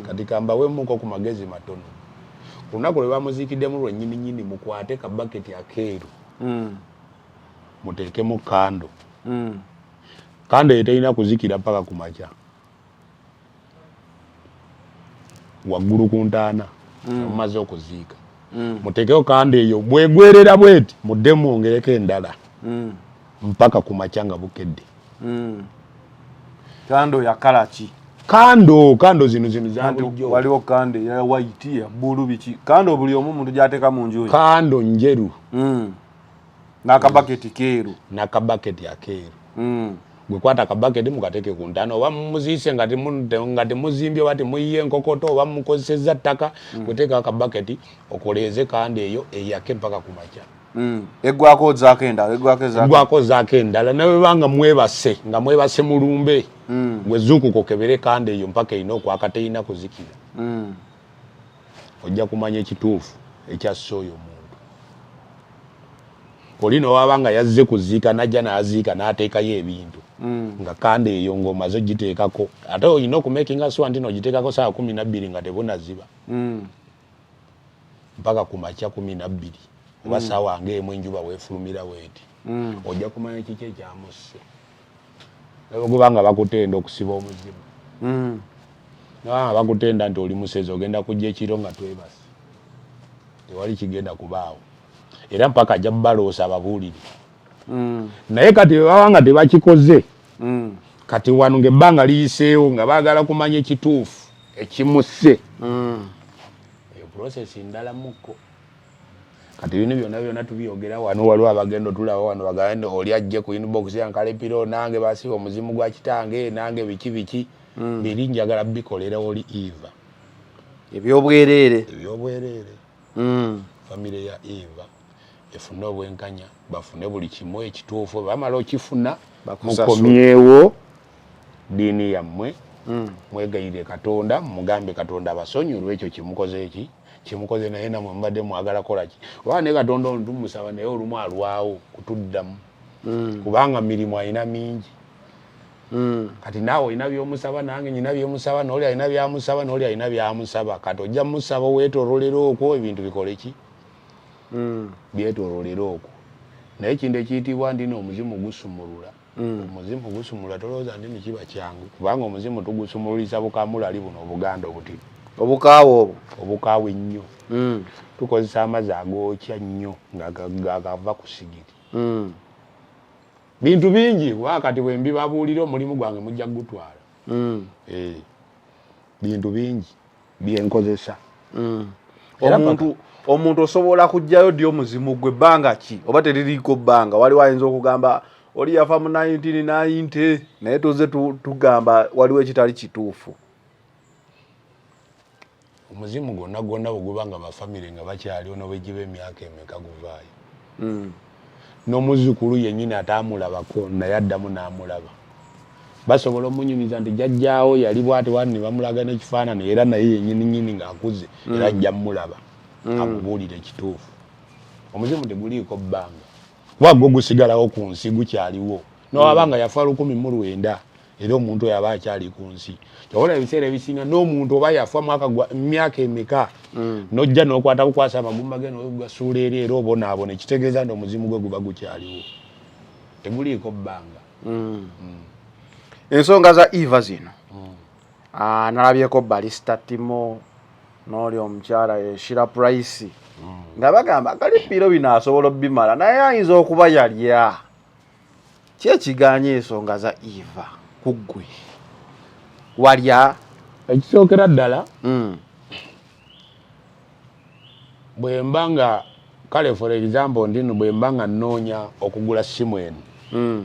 kati kambawemuko ku magezi matono ku lunaku lwe bamuziikiddemu lwennyini mukwate kabaketi akeeru muteekemu kando kando eyo terina kuzikira paka ku makya waggulu ku ntaana mumaze okuziika muteekeo kando eyo bwegwerera bweti mudde mwongereko endala mpaka ku makya nga bukedde kando ya kala ki kando zino za bulijjo waliwo kando ya white ya bulu biki kando buli omu muntu gy'ateeka mu nju kando njeru n'akabaketi keeru n'akabaketi akeeru gwe kwata akabaketi mukateke ku ntano oba mumuziise ngati muzimbye wati muyiye enkokoto oba mukozesezza ttaka gweteeka akabaketi okoleeze kandi eyo eyake mpaka ku makya eggwako zaako endala nawe banga mwebase mulumbe gwe zuukuka okebere kandi eyo mpaka erina okwaka terina kuzikira ojja kumanya ekituufu ekyasse oyo omuntu olino waba nga yazze kuziika najja n'aziika n'ateekayo ebintu nga kandi eyo ng'omaze ogiteekako ate olina okumakinga sure nti n'ogiteekako saawa 12 nga tebunaziba mpaka ku makya 12 oba saawa ng'emu enjuba weefulumira bweti ojja kumanya kiki ekyamusse kubanga bakutenda okusiba omuzimu nabanga bakutenda nti oli musezi ogenda kujja ekiro nga twebase tewali kigenda kubaawo era mpaka ajja baloosa ababuulire naye kati babanga tebakikoze kati wano ng'ebbanga liyiseewo nga baagala kumanya ekituufu ekimusse eyo process ndala mukko kati bino byonna tubyogera wano waliwo abagenda otulaba wano bagende oli ajje ku inbox yankalepiro nange basiba omuzimu gwa kitange nange biki biri njagala bikolera oli Eva ebyobwereere famire ya Eva efuna obwenkanya bafune buli kimu ekituufu bamala okifuna mukomyewo diini yammwe mwegayire Katonda mugambe Katonda abasonyiwe ekyo kimukoze naye namwe mbadde mwagala kola ki oba ne Katonda ono tumusaba naye olumu alwawo kutuddamu kubanga mirimu alina mingi kati naawe olina byomusaba nange nyina byomusaba n'oli alina byamusaba n'oli alina byamusaba kati ojja musaba weetoololera okwo ebintu bikole ki byetoololera okwo naye ekintu ekiyitibwa ndina omuzimu gusumulula omuzimu gusumulula tolowooza ndi nikiba kyangu kubanga omuzimu tugusumululiza bukamulali buno obuganda obutini obukaawo ennyo tukozesa amazzi agookya nnyo ng'agava ku sigiri bintu bingi wakati bwe mbibabuulira omulimu gwange mujja gutwala bintu bingi byenkozesa omuntu osobola kujjayo ddi omuzimu gwe bbanga ki oba teririiko bbanga waliwo ayinza okugamba oli yafa mu 1990 naye tuze tugamba waliwo ekitali kituufu omuzimu gwonna bwe guba nga bafamire nga bakyaliwo n'obwegiba emyaka emeka guvaayo n'omuzzukulu yennyini ataamulabako naye addamu n'amulaba basobola omunyumiza nti jjajjaawo yali bwati wani ne bamulaga n'ekifaananyi era naye yennyini ng'akuze era ajja mmulaba amubuulire ekituufu omuzimu teguliiko bbanga kuba gwo gusigalawo ku nsi gukyaliwo n'owabanga yafa 1900 era omuntu oyo aba akyali ku nsi kyobola ebiseera ebisinga n'omuntu oba yafa myaka emeka n'ojja n'okwata kukwasa amagumba ge n'ogasuula eri era obonaabona ekitegeeza nti omuzimu gwe guba gukyaliwo teguliiko bbanga ensonga za Eva zino nalabyeko Balista Timo n'oli omukyala Shira Price nga bagamba kalipiro bino asobola obbimala naye ayinza okuba yalya ki ekiganya ensonga za Eva ku ggwe walya ekisookera ddala bwe mba nga kale for example ndino bwe mba nga nnoonya okugula simu eno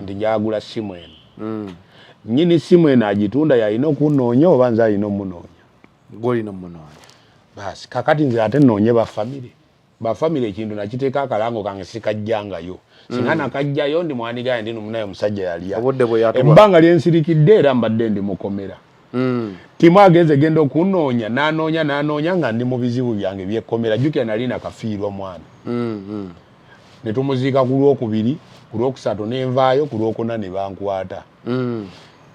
ndi njagula simu eno nnyini simu eno agitunda yalina okunoonya oba nze alina omunoonya gwolina omunoonya basi kakati nze ate nnoonye bafamire ekintu nakiteeka akalango kange sikajjangayo singa nakajjayo ndi mwanigaye ndi nomunaye omusajja yalya ebbanga lyensirikidde era mbadde ndi mukomera timu agenze genda okunoonya n'anoonya nga ndi mu bizibu byange byekkomera jjukira nali nakafiirwa mwana ne tumuziika ku Lwokubiri ku Lwokusatu nenvaayo ku Lwokuna ne bankwata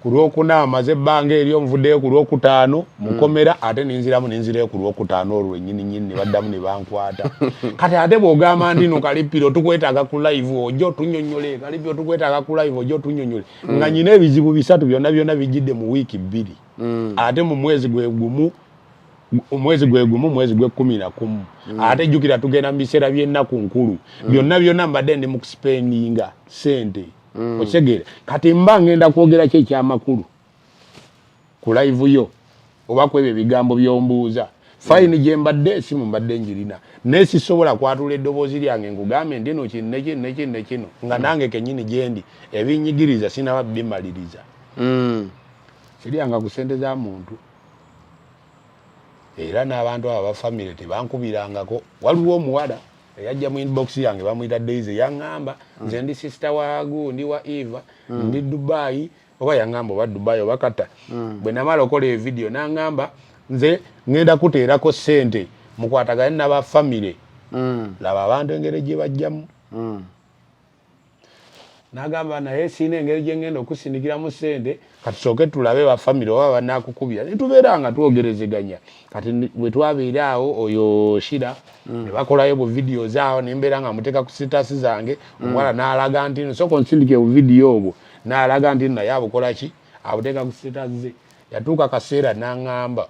ku Lwokuna amaze ebbanga eryo nvuddeyo ku Lwokutaano mukomera ate ninzirayo ku Lwokutaano olwo ennyini ne baddamu ne bankwata kati ate bw'ogamba ndino kalipiro tukwetaaga ku live ojja otunnyonnyole kalipiro tukwetaaga ku live ojja otunnyonnyole nga nyina ebizibu 3 byonna bijjidde mu wiiki 2 ate mu mwezi gwe gumu mwezi gwe 11 ate jjukira tugenda mu biseera by'ennaku nkulu byonna mbadde ndi mu kuspendinga sente okitegeera kati mba ngenda kwogera ki ekyamakulu ku live yo oba ku ebyo ebigambo by'ombuuza fine gye mbadde esimu mbadde njirina nesisobola kwatula eddoboozi lyange ngugambe ndino kino nga nange kenyini gyendi ebinyigiriza sinaba bimaliriza siryanga ku ssente za muntu era n'abantu abo bafamire tebankubirangako. Waliwo omuwala eyajja mu inbox yange bamuyita Daisy yaŋŋamba nze ndi sister wa gundi wa Eva ndi Dubai oba yaŋŋamba oba Dubai oba Qatar bwe namala okola evidiyo n'aŋŋamba nze ngenda kuteerako ssente mukwatagane n'abafamire laba abantu engeri gye bajjamu n'agamba naye siina engeri gye ngenda okusindikiramu ssente katusooke tulabe bafamire oba banaakukubira netubeera nga twogerezeganya kati bwe twabeera awo oyo Shira ne bakolayo bu videos awo nembeera nga muteeka ku sitasi zange omuwala n'alaga nti nsooka onsindike bu video obwo n'alaga nti naye abukola ki abuteeka ku sitasi ze yatuuka kaseera n'aŋŋamba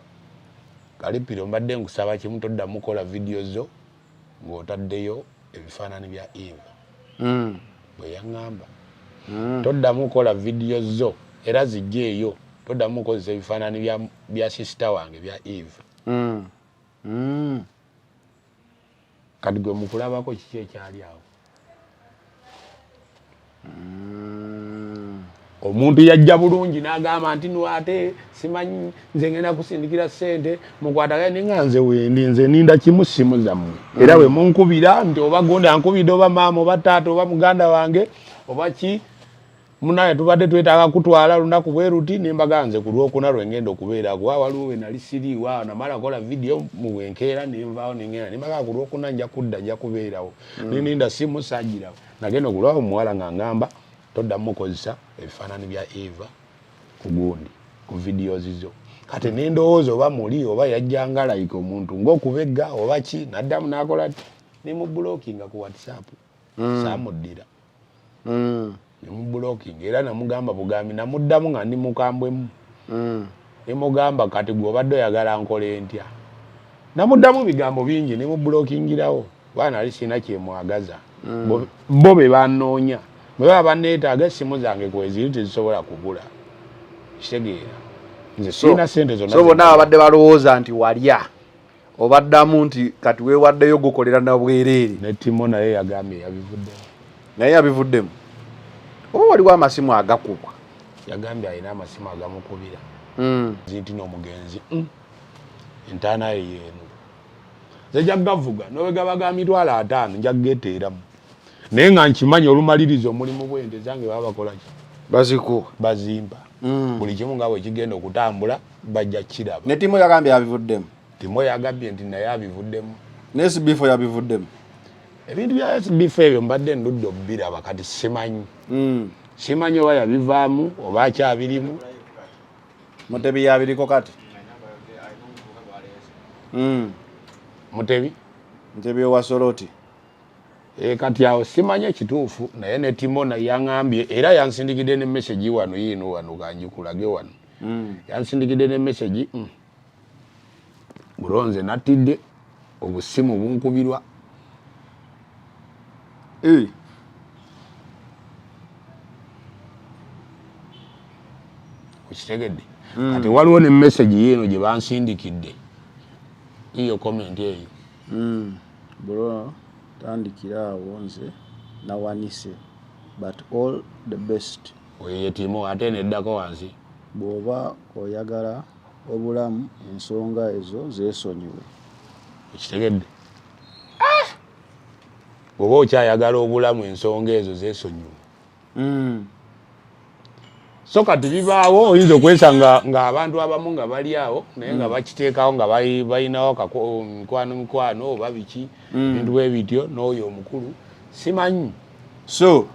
Kalipiro mbadde nkusaba kimu toddamu kola video zo ng'otaddeyo ebifaananyi bya Eva bwe yaŋŋamba toddamu kola video zo era zijjeeyo toddamu kozesa ebifaananyi bya sister wange bya Eva kati gwe mukulabako kiki ekyali awo omuntu yajja bulungi n'agamba nti ate simanyi nze ngenda kusindikira ssente mukwatagane nga nze wendi nze ninda kimu simu zammwe era bwe munkubira nti oba gonda ankubidde oba maama oba taata oba muganda wange oba ki munaye tubadde twetaaga kutwala lunaku bwe ruti nembaga nze ku lwokuna lwengenda okubeerako waliwo we nali siriiwa namala kola vidiyo muwenkeera nenvaawo nengenda nembaga ku lwokuna nja kudda nja kubeerawo neninda simu saagirawo nagenda okulwawo omuwala nga ngamba toddamu kozesa ebifaananyi bya Eva ku gundi ku videos zo kati nendowooza oba muli oba yajjanga like omuntu ng'okubegga oba ki naddamu n'akola ne mu blockinga ku WhatsApp saamuddira ne mu blocking era namugamba bugambi namuddamu nga ndi mukambwemu ne mugamba kati gwe obadde oyagala nkole ntya namuddamu bigambo bingi ne mu blockingirawo baana ali sina kyemwagaza bo be bannoonya bwe baba banneetaaga essimu zange kweziri tezisobola kugula kitegeera nze sirina ssente zonna so bonna babadde balowooza nti walya obaddamu nti kati weewaddeyo gukolera na bwereere ne Timo naye yagambye yabivuddemu naye yabivuddemu oba waliwo amasimu agakubwa yagambye alina amasimu agamukubira nti n'omugenzi entaana ye yeenu nze jaggavuga nowe gabaga mitwalo 5 njaggeteeramu naye nga nkimanyi olumalirizo omulimu bwente zange baba bakolaki bazimba buli kimu nga bwe kigenda okutambula bajja kiraba ne Timo yagambye yabivuddemu Timo yagambye nti naye abivuddemu ne SB4 yabivuddemu ebintu bya SB4 ebyo mbadde ndudde obiraba kati simanyi oba yabivaamu oba akyabirimu Mutebi yabiriko kati Mutebi owa Soroti kati awo simanyi ekituufu naye ne Timo yaŋŋambye era yansindikidde ne message wano yiino wano kanjikulage wano yansindikidde ne message bulonze nattidde obusimu bunkubirwa okitegedde kati waliwo ne message yiino gye bansindikidde iyo comment eyo bro tandikira awo nze nawanise but all the best oyo Timo ate neddako wansi bw'oba oyagala obulamu ensonga ezo zeesonyiwe ekitegedde bw'oba okyayagala obulamu ensonga ezo zeesonyiwe so kati bibaawo oyinza okwesanga nga abantu abamu nga bali awo naye nga bakiteekawo nga balinawo mikwano oba biki bintu bwe bityo n'oyo omukulu simanyi so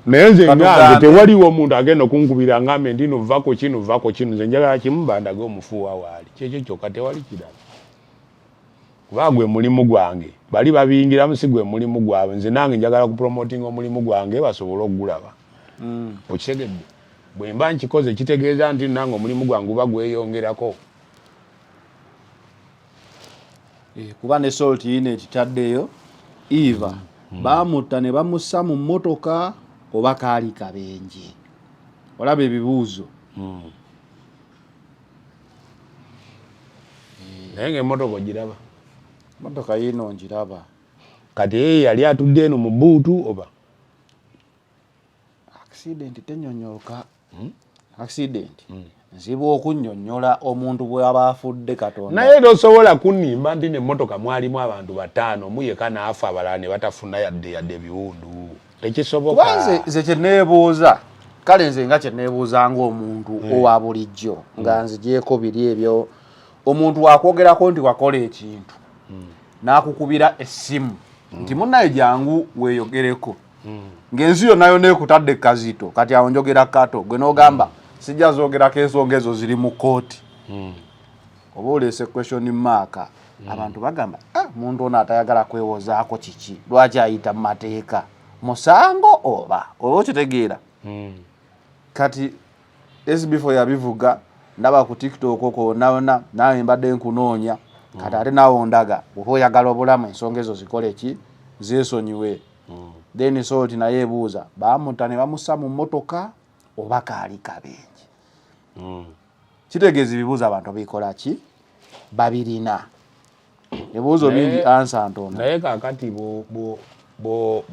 naye nze ngange tewaliwo omuntu agenda okunkubira ngambe ndi novako kino nze njagala kimu bandaga omufuuwa waali kyekyo kyokka tewali kirala kuba gwe mulimu gwange bali babiyingiramu si gwe mulimu gwabwe nze nange njagala kupromotinga omulimu gwange basobole okugulaba okitegedde bwe mba nkikoze kitegeeza nti nange omulimu gwange uba gweyongerako kuba ne Salt yine ekitaddeyo Eva bamutta ne bamussa mu mmotoka oba kaali kabenje olaba ebibuuzo naye ng'emmotoka ogiraba motoka yino njiraba kati ye yali atudde eno mu buutu oba accident tenyonyoka accident nzibu okunnyonnyola omuntu bwe aba afudde Katonda naye tosobola kunnimba nti n'emmotoka mwalimu abantu 5 muyeka naafa abalala ne batafuna yadde ebiwundu tekisoboka kubanze nze kyeneebuuza kale nze nga kyeneebuuza ng'omuntu owa bulijjo nga nzigyeko biri ebyo omuntu wakwogerako nti wakola ekintu n'akukubira essimu nti munnaye jangu weeyogereko ng'ensi yonna yonna ekutadde kazito kati awo njogera kato gwe n'ogamba sijja zoogerako ensonga ezo ziri mu kooti oba oleese question mark abantu bagamba muntu ono atayagala kwewozaako kiki lwaki ayita mu mateeka musango oba okitegeera kati SB4 yabivuga ndaba ku TikTok okwo naona nawe mbadde nkunoonya kati ate nawe ondaga oba oyagala obulamu ensonga ezo zikole ki zeesonyiwe then sooti naye ebuuza baamuta ne bamussa mu mmotoka oba kaali kabenje kitegeeza ebibuuzo abantu bikola ki babirina ebibuuzo bingi ansa ntono naye kaakati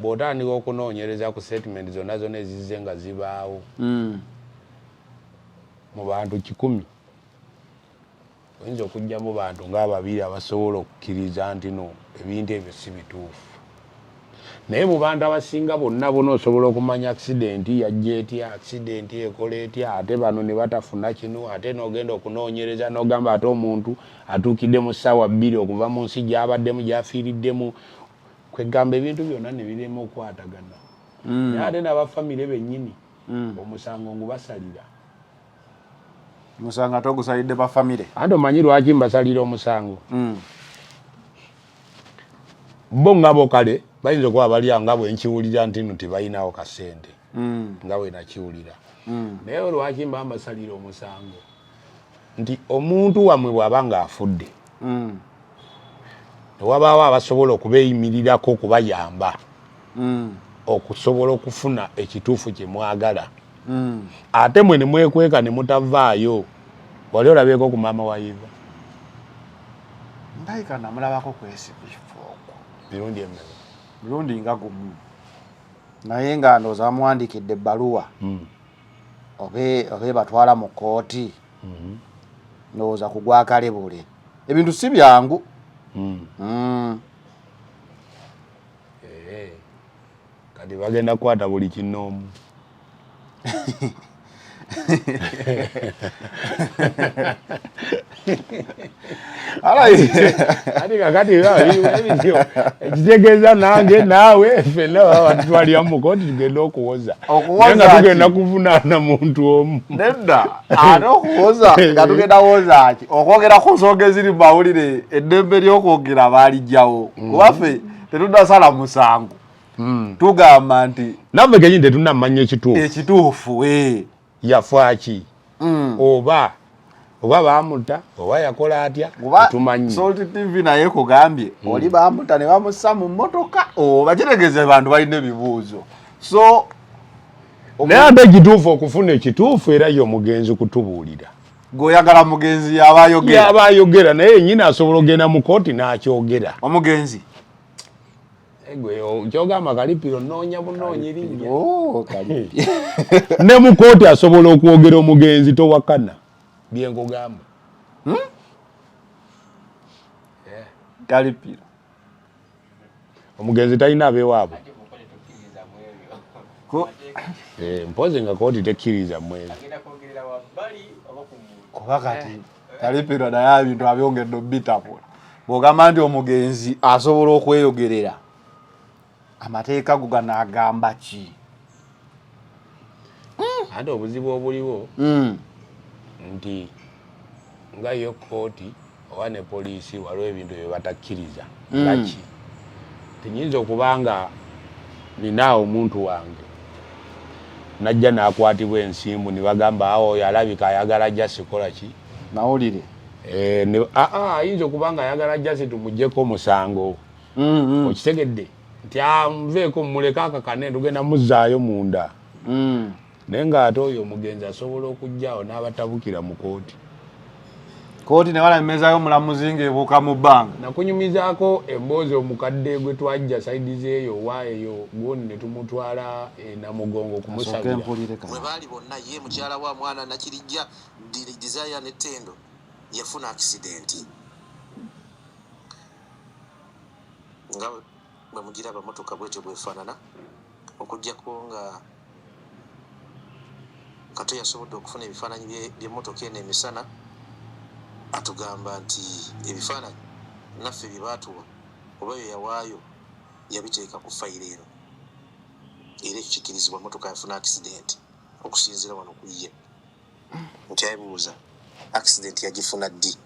bw'otandika okunoonyereza ku statement zonna zonna ezizze nga zibaawo mu bantu 100 oyinza okugyamu bantu nga 2 abasobola okukkiriza nti no ebintu ebyo si bituufu naye mu bantu abasinga bonna osobola okumanya accident yajja etya accident ekola etya ate bano ne batafuna kino ate n'ogenda okunoonyereza n'ogamba ate omuntu atuukidde mu ssaawa 2 okuva mu nsi gy'abaddemu gy'afiiriddemu kwegamba ebintu byonna ne birema okwatagana naye ate n'abafamire bennyini omusango ngubasalira musango ate ogusalidde bafamire ate omanyi lwaki mbasalira omusango bo ngabo kale bayinza okuba balya nga bwe nkiwulira nti no tebalinawo kasente nga bwe nakiwulira naye lwaki mba mbasalira omusango nti omuntu wamwe bw'aba ng'afudde newabaawo abasobola okubeeyimirirako okubayamba okusobola okufuna ekituufu kye mwagala ate mwe ne mwekweka ne mutavaayo wali olabyeko ku maama wa Eva ndayika namulabako ku SB4 mirundi emmeka mirundi nga gumu naye nga ndowooza bamuwandiikidde ebbaluwa obe batwala mu kooti ndowooza kugwakalebule ebintu si byangu kati bagenda kukwata buli kinoomu ati kakati ekitegeeza nange naawe ffenna batutwalira mu kooti tugenda okuwoza naye nga tugenda kuvunaana muntu omu nedda ate okuwoza nga tugenda woza ki okwogera ku nsonga eziri mu mawulire eddembe ly'okwogera baalijjawo kubaffe tetudasala musango tugamba nti naffe kenyini tetunnamanya ekituufu yafaki oba bamuta oba yakola atya tumanyi Salt TV naye kugambye oli bamuta ne bamussa mu mmotoka oba kitegeeza abantu balina ebibuuzo so naye ate ekituufu okufuna ekituufu era ye omugenzi kutubuulira gweoyagala mugenzi yaba ayogera naye yennyini asobola ogenda mu kooti n'akyogera omugenzi kyogamba kalipiro noonya bunoonyi linnya ne mu kooti asobola okwogera omugenzi towakana byenkugamba kalipiro omugenzi talina abeewaabwe mpozi nga kooti tekkiriza mwezi kuba kati kalipiro naye ebintu abyongedde obitapula bw'ogamba nti omugenzi asobola okweyogerera amateeka go ganaagamba ki ate obuzibu obuliwo nti nga yo kooti oba ne poliisi waliwo ebintu bye batakkiriza ngaki tenyinza okuba nga ninaawo omuntu wange najja n'akwatibwa ensimbu ne bagamba awo oyo alabika ayagala jasi kola ki mawulire ayinza okuba nga ayagala jasi tumuggyeko omusango okitegedde nti nveeko muleka akakane tugenda muzzaayo munda naye ng'ate oyo omugenzi asobola okujjaawo n'abatabukira mu kooti Kooti ne wala mmezayo mulamuzi ng'ebuuka mu bbanga. Nakunyumizaako emboozi omukadde gwe twajja sayidi zeeyo waayo gundi ne tumutwala Namugongo kumusabira. Bwe baali bonna ye mukyala wa mwana Nakirijja Desire ne Ttendo yafuna accident. Nga bwe mugiraba motoka bwetyo bwefaanana okuggyako nga Kato yasobodde okufuna ebifaananyi by'emmotoka eno emisana atugamba nti ebifaananyi naffe bye baatuwa oba bye yawaayo yabiteeka ku fayiro eno era ekikkirizibwa mmotoka yafuna accident okusinziira wano ku ye nti ayebuuza accident yagifuna ddi.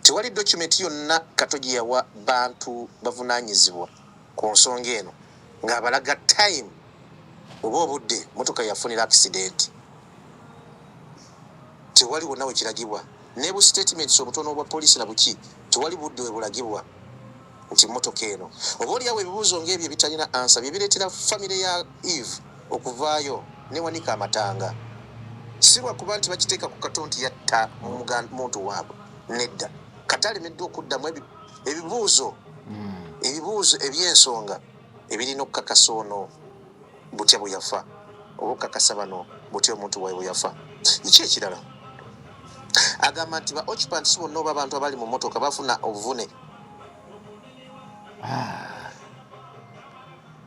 Tewali document yonna Kato gye yawa bantu bavunaanyizibwa ku nsonga eno ng'abalaga time oba obudde motoka yafunira accident. Tewali wonna wekiragibwa nebu statements obutono obwa poliisi na buki tewali budde we bulagibwa nti motoka eno oba oliawo ebibuuzo ng'ebyo bitalina ansa bye bireetera famire ya Eve okuvaayo ne wanika amatanga. Si lwakuba nti bakiteeka ku Kato nti yatta muntu waabwe nedda. Kata alemeddwa okuddamu ebibuuzo eby'ensonga ebirina okukakasa ono butya bwe yafa oba okukakasa bano butya omuntu waabwe bwe yafa. Ki ekirala agamba nti ba occupants bonna oba abantu abali mu motoka bafuna obuvune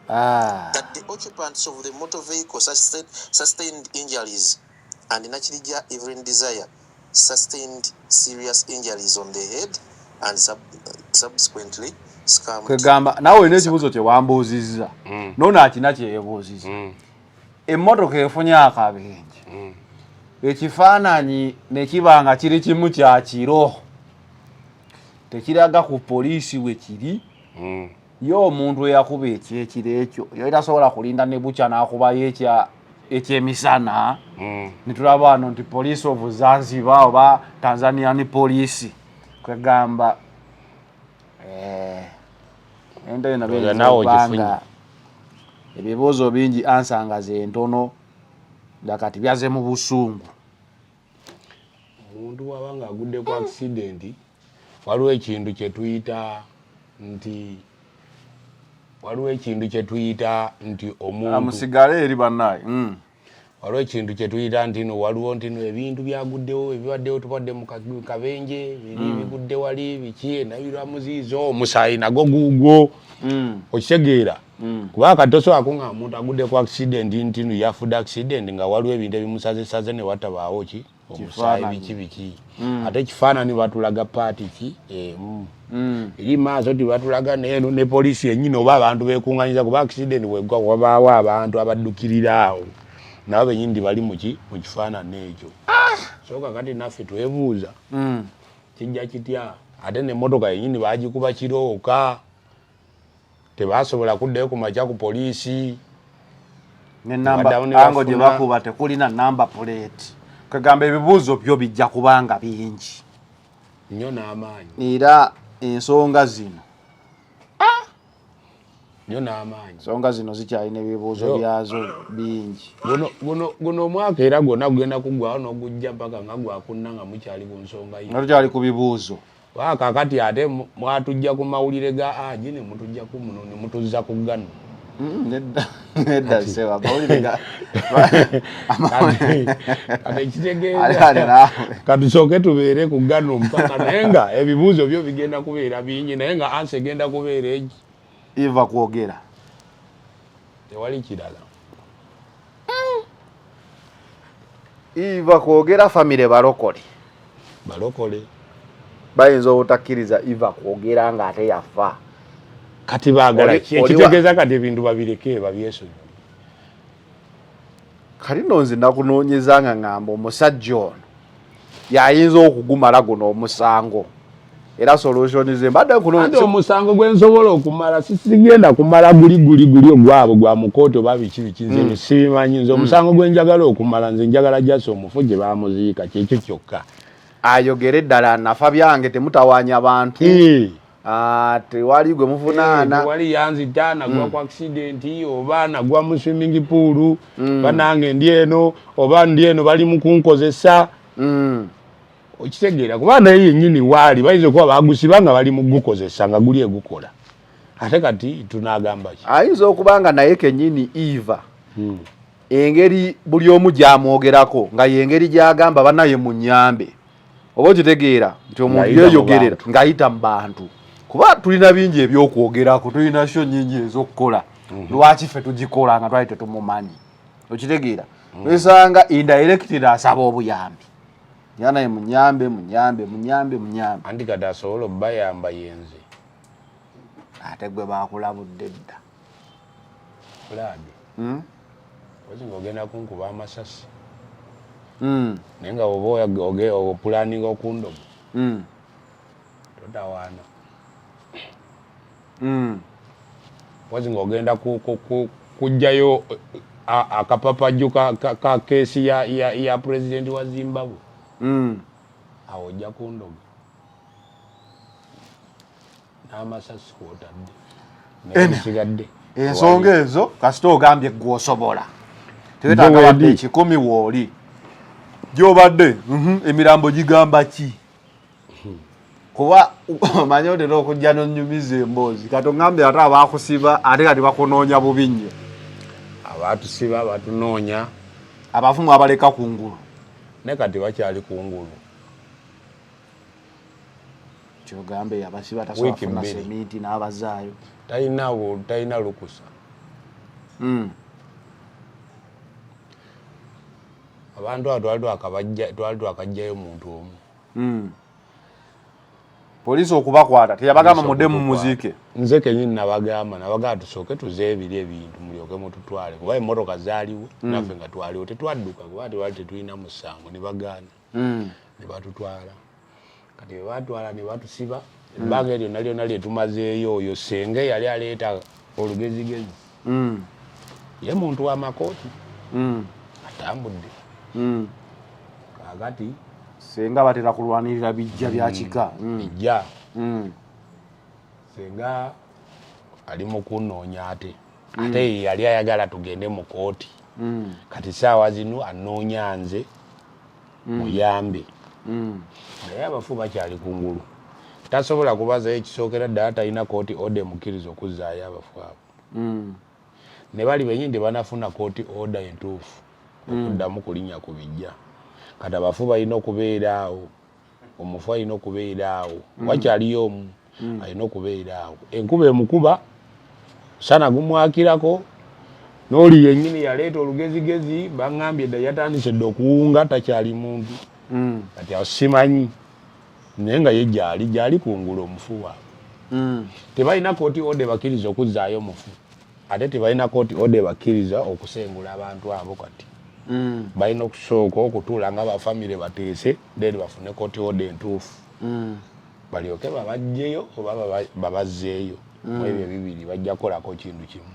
that the occupants of the motor vehicle sustained injuries and Nakirijja Evelyn Desire sustained serious injuries on the head and subsequently scammed. Kwegamba nawe n'ekibuuzo kye wambuuzizza nono akina kyeyebuuzizza emmotoka efunye akabenje ekifaananyi ne kiba nga kiri kimu kya kiro tekiraga ku poliisi we kiri ye omuntu eyakuba ekyekiro ekyo yo tasobola kulinda ne bukya n'akubayo ekyemisana ne tulaba wano nti police of Zanzibar oba Tanzanian police kwegamba ente nabanga ebibuuzo bingi ansanga ze ntono dakati byaze mu busungu. Omuntu wabanga agudde ku accident waliwo ekintu kye tuyita nti omuntu amusigale eri bannaye waliwo ekintu kye tuyita nti waliwo ntino ebintu byaguddewo ebibaddewo tubadde mu kabenje biri bigudde wali biki nabiramuziizo omusaayi nago guugwo okitegeera kuba katoso akunga omuntu agudde ku accident ntino yafudde accident nga waliwo ebintu ebimusazesaze ne watabaawo ki omusaayi biki ate ekifaananyi batulaga paati ki eri maaso tibatulaga neeno ne poliisi yennyini oba abantu beekunganyiza kuba accident wegwa wabaawo abantu abaddukirira awo nabo benyini bali mu kifaananyi ekyo. Soka kati naffe twebuuza kijja kitya ate n'emmotoka yennyini baagikuba kirooka tebasobola kuddayo ku makya ku poliisi ango gye bakuba tekulina namba plate. Kagamba ebibuuzo byo bijja kubanga bingi nnyo n'amaanyi era ensonga zino nnyo n'amaanyi ensonga zino zikyalina ebibuuzo byazo bingi. Guno omwaka era gwonna gugenda kuggwawo n'ogujja mpaka nga gwakunna nga mukyali ku nsonga nga tukyali ku bibuuzo kakati ate mwatujja ku mawulire ga Aji ne mutujja ku muno ne mutuzza ku Gano nedda sewa mawulire ga kati ekitegeeza katusooke tubeere ku Gano mpaka naye nga ebibuuzo byo bigenda kubeera bingi naye nga ansi egenda kubeera egi iva kwogera tewali kirala iva kwogera famire balokole bayinza obutakkiriza iva kwogera nga ate yafa kati baagala ekitegeeza kati ebintu babireke babyesonyiwe. Kali nno nze nakunoonyeza nga ngamba omusajja ono yayinza okugumala guno omusango era solution ze mbadde kunoonyeza omusango gwensobola okumala sigenda kumala guli ogwabo gwa mukooti oba biki nze simanyi nze omusango gwenjagala okumala nze njagala jasa omufu gye bamuziika kyekyo kyokka ayogere ddala nafa byange temutawaanya abantu tewali gwe muvunaana tewali yanzita nagwa ku accident oba nagwa mu swimming pool banange ndi eno oba ndi eno bali mu kunkozesa okitegeera kuba naye yennyini waali bayinza okuba bagusiba nga bali mu gukozesa nga guli egukola ate kati tunaagamba ki ayinza okuba nga naye kennyini Eva engeri buli omu gyamwogerako nga yengeri gyagamba banaye mu nnyambe oba okitegeera nti omuntu yeeyogerera ng'ayita mu bantu kuba tulina bingi ebyokwogerako tulina sho nnyingi ez'okukola lwaki ffe tugikola nga twali tetumumanyi okitegeera nosanga indirected asaba obuyambi yana munyambe andi kati asobola obbayamba yenze ate gwe bakulabudde dda fuladi ozinga ogenda kunkuba amasasi naye nga oba opulaninga okundogo totawaana ozinga ogenda kujjayo akapapajjo ka keesi ya president wa Zimbabwe awo ojja kundogo n'amasasi kwotadde nesigadde ensonga ezo kasita ogambye gwosobola tewetanga wadde ekikumi wooli gyobadde emirambo gigamba ki kuba omanyi otera okujja nonyumiza emboozi kati oŋŋambye ate abaakusiba ate kati bakunoonya bubi nnyo abaatusiba batunoonya abafumu abaleka kungulu ne kati bakyali kungulu kyogambe abasiba tasafuna semiti n'abazaayo talina lukusa abantu abo twali twakajjayo muntu omu poliisi okubakwata teyabagamba mudde mu muziike nze kenyini nabagamba tusooke tuzeebire ebintu mulyoke mututwale kuba emmotoka zaaliwo naffe nga twaliwo tetwadduka kuba tewali tetulina musango ne bagaana ne batutwala kati bwe batwala ne batusiba ebbanga eryo nalyonna lyetumazeeyo oyo senge yali aleeta olugezigezi ye muntu w'amakooti atambudde kaakati senga batera kulwanirira bijja bya kika bijja senga ali mu kunoonya ate yali ayagala tugende mu kooti kati saawa zino anoonya nze muyambe naye abafu bakyali kungulu tasobola kubazayo ekisookera ddala talina kooti ode mukkiriza okuzzaayo abafu abo ne bali benyini tebanafuna kooti oda entuufu okuddamu kulinnya ku bijja kati abafu balina okubeera awo omufu alina okubeera awo wakyaliyo omu alina okubeera awo enkuba emukuba sana gumwakirako n'oli yennyini yaleeta olugezigezi baŋŋambye dda yatandise dde okuwunga takyali muntu kati awo simanyi naye nga ye gyali kungula omufu waabwe tebalina kooti ode bakkiriza okuzzaayo omufu ate tebalina kooti ode bakkiriza okusengula abantu abo kati balina okusooka okutuula nga bafamire bateese then bafune kooti ode entuufu balyoke babajjeyo oba babazzeeyo mu ebyo bibiri bajja kukolako kintu kimu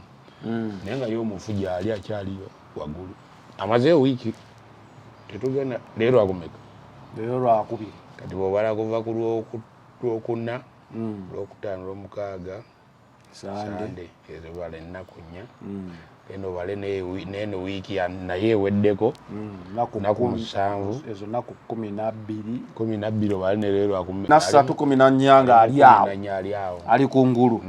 naye nga y'omufu gyali akyaliyo waggulu amazeeyo wiiki tetugenda leero akumeka leero lwakubiri kati bw'obala kuva ku lwokuna lwokutaano lwomukaaga sande ezo bala ennaku nnya eno bale nene wiiki naye eweddeko naku musanvu ezo naku 12 obale ne leero nasatu 14 nga ali awo ali kungulu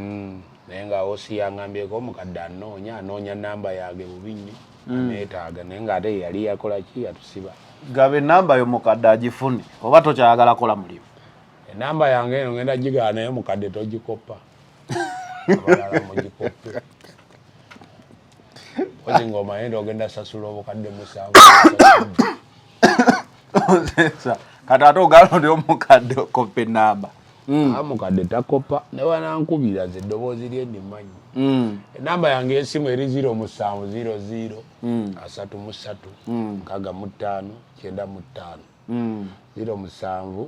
naye nga osi yaŋŋambyeko omukadde anoonya namba yange bubinyi aneetaaga naye nga ate yali yakola ki yatusiba gabe namba y'omukadde agifune oba tokyayagala kola mulimu enamba yange eno ngenda gigaana naye omukadde togikoppa abalala mugikoppe ozinga omayenda ogenda sasula obukadde musanvu kati ate ogala oli omukadde okoppe enamba mukadde takoppa ne banankubira ze eddoboozi lye ndimanyi enamba yange y'essimu eri 0700 33 65 95 0700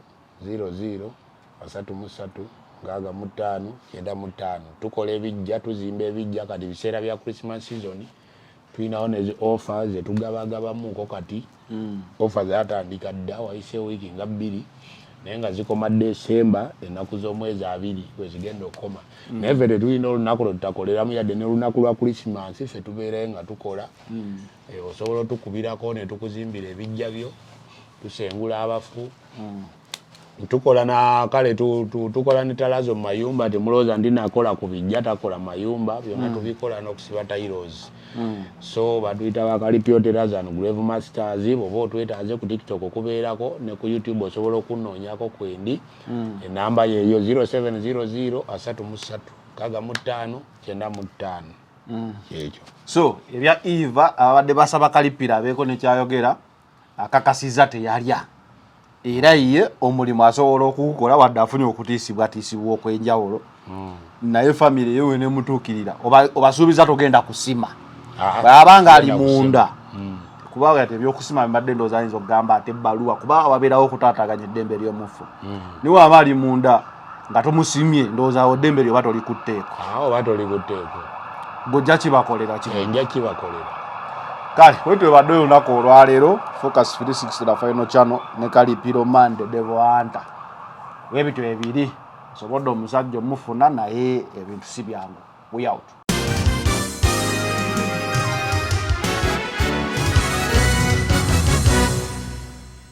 33 65 95 tukola ebijja tuzimba ebijja kati biseera bya Christmas season tulinawo ne offers zetugabagabamuko kati offers zatandika dda wayise wiiki nga 2 naye nga zikoma December ennaku z'omwezi 2 wezigenda okukoma naye ffe tetulina olunaku lwe tutakoleramu yadde ne lunaku lwa Christmas ffe tubeerayo nga tukola osobola otukubirako ne tukuzimbira ebijja byo tusengula abafu tukola na kale tukola ne talazo mu mayumba temuloza ndinakola ku bijja takola mayumba byonna tubikola n'okusiba tiles so batuyita bakalipyo teraza no Grave Masters bobo otwetaaze ku TikTok okubeerako ne ku YouTube osobola okunoonyako kwendi enamba yeyo 0700 33 95 95 ekyo so ebya Eva abadde basaba kalipira beeko ne kyayogera akakasiza teyalya era ye omulimu asobola okukola wadde afunye okutiisibwa okwenjawulo naye family yewe ne mutuukirira obasuubiza togenda kusima abanga ali munda kuba ate ebyokusima mbadde ndooza ayinza okugamba ate ebbaluwa kuba ababeerawo okutaataganya eddembe ly'omufu niwe aba ali munda nga tomusimye ndooza eddembe lyo batoli kutteeko oba toli kutteeko gojja kibakolera nja kibakolera kale wetwe badde olunaku olwaleero Focus 360 final channel ne Kalipiro Man the Devil Hunter webityo ebiri sobodde omusajja omufuna naye ebintu si byangu we out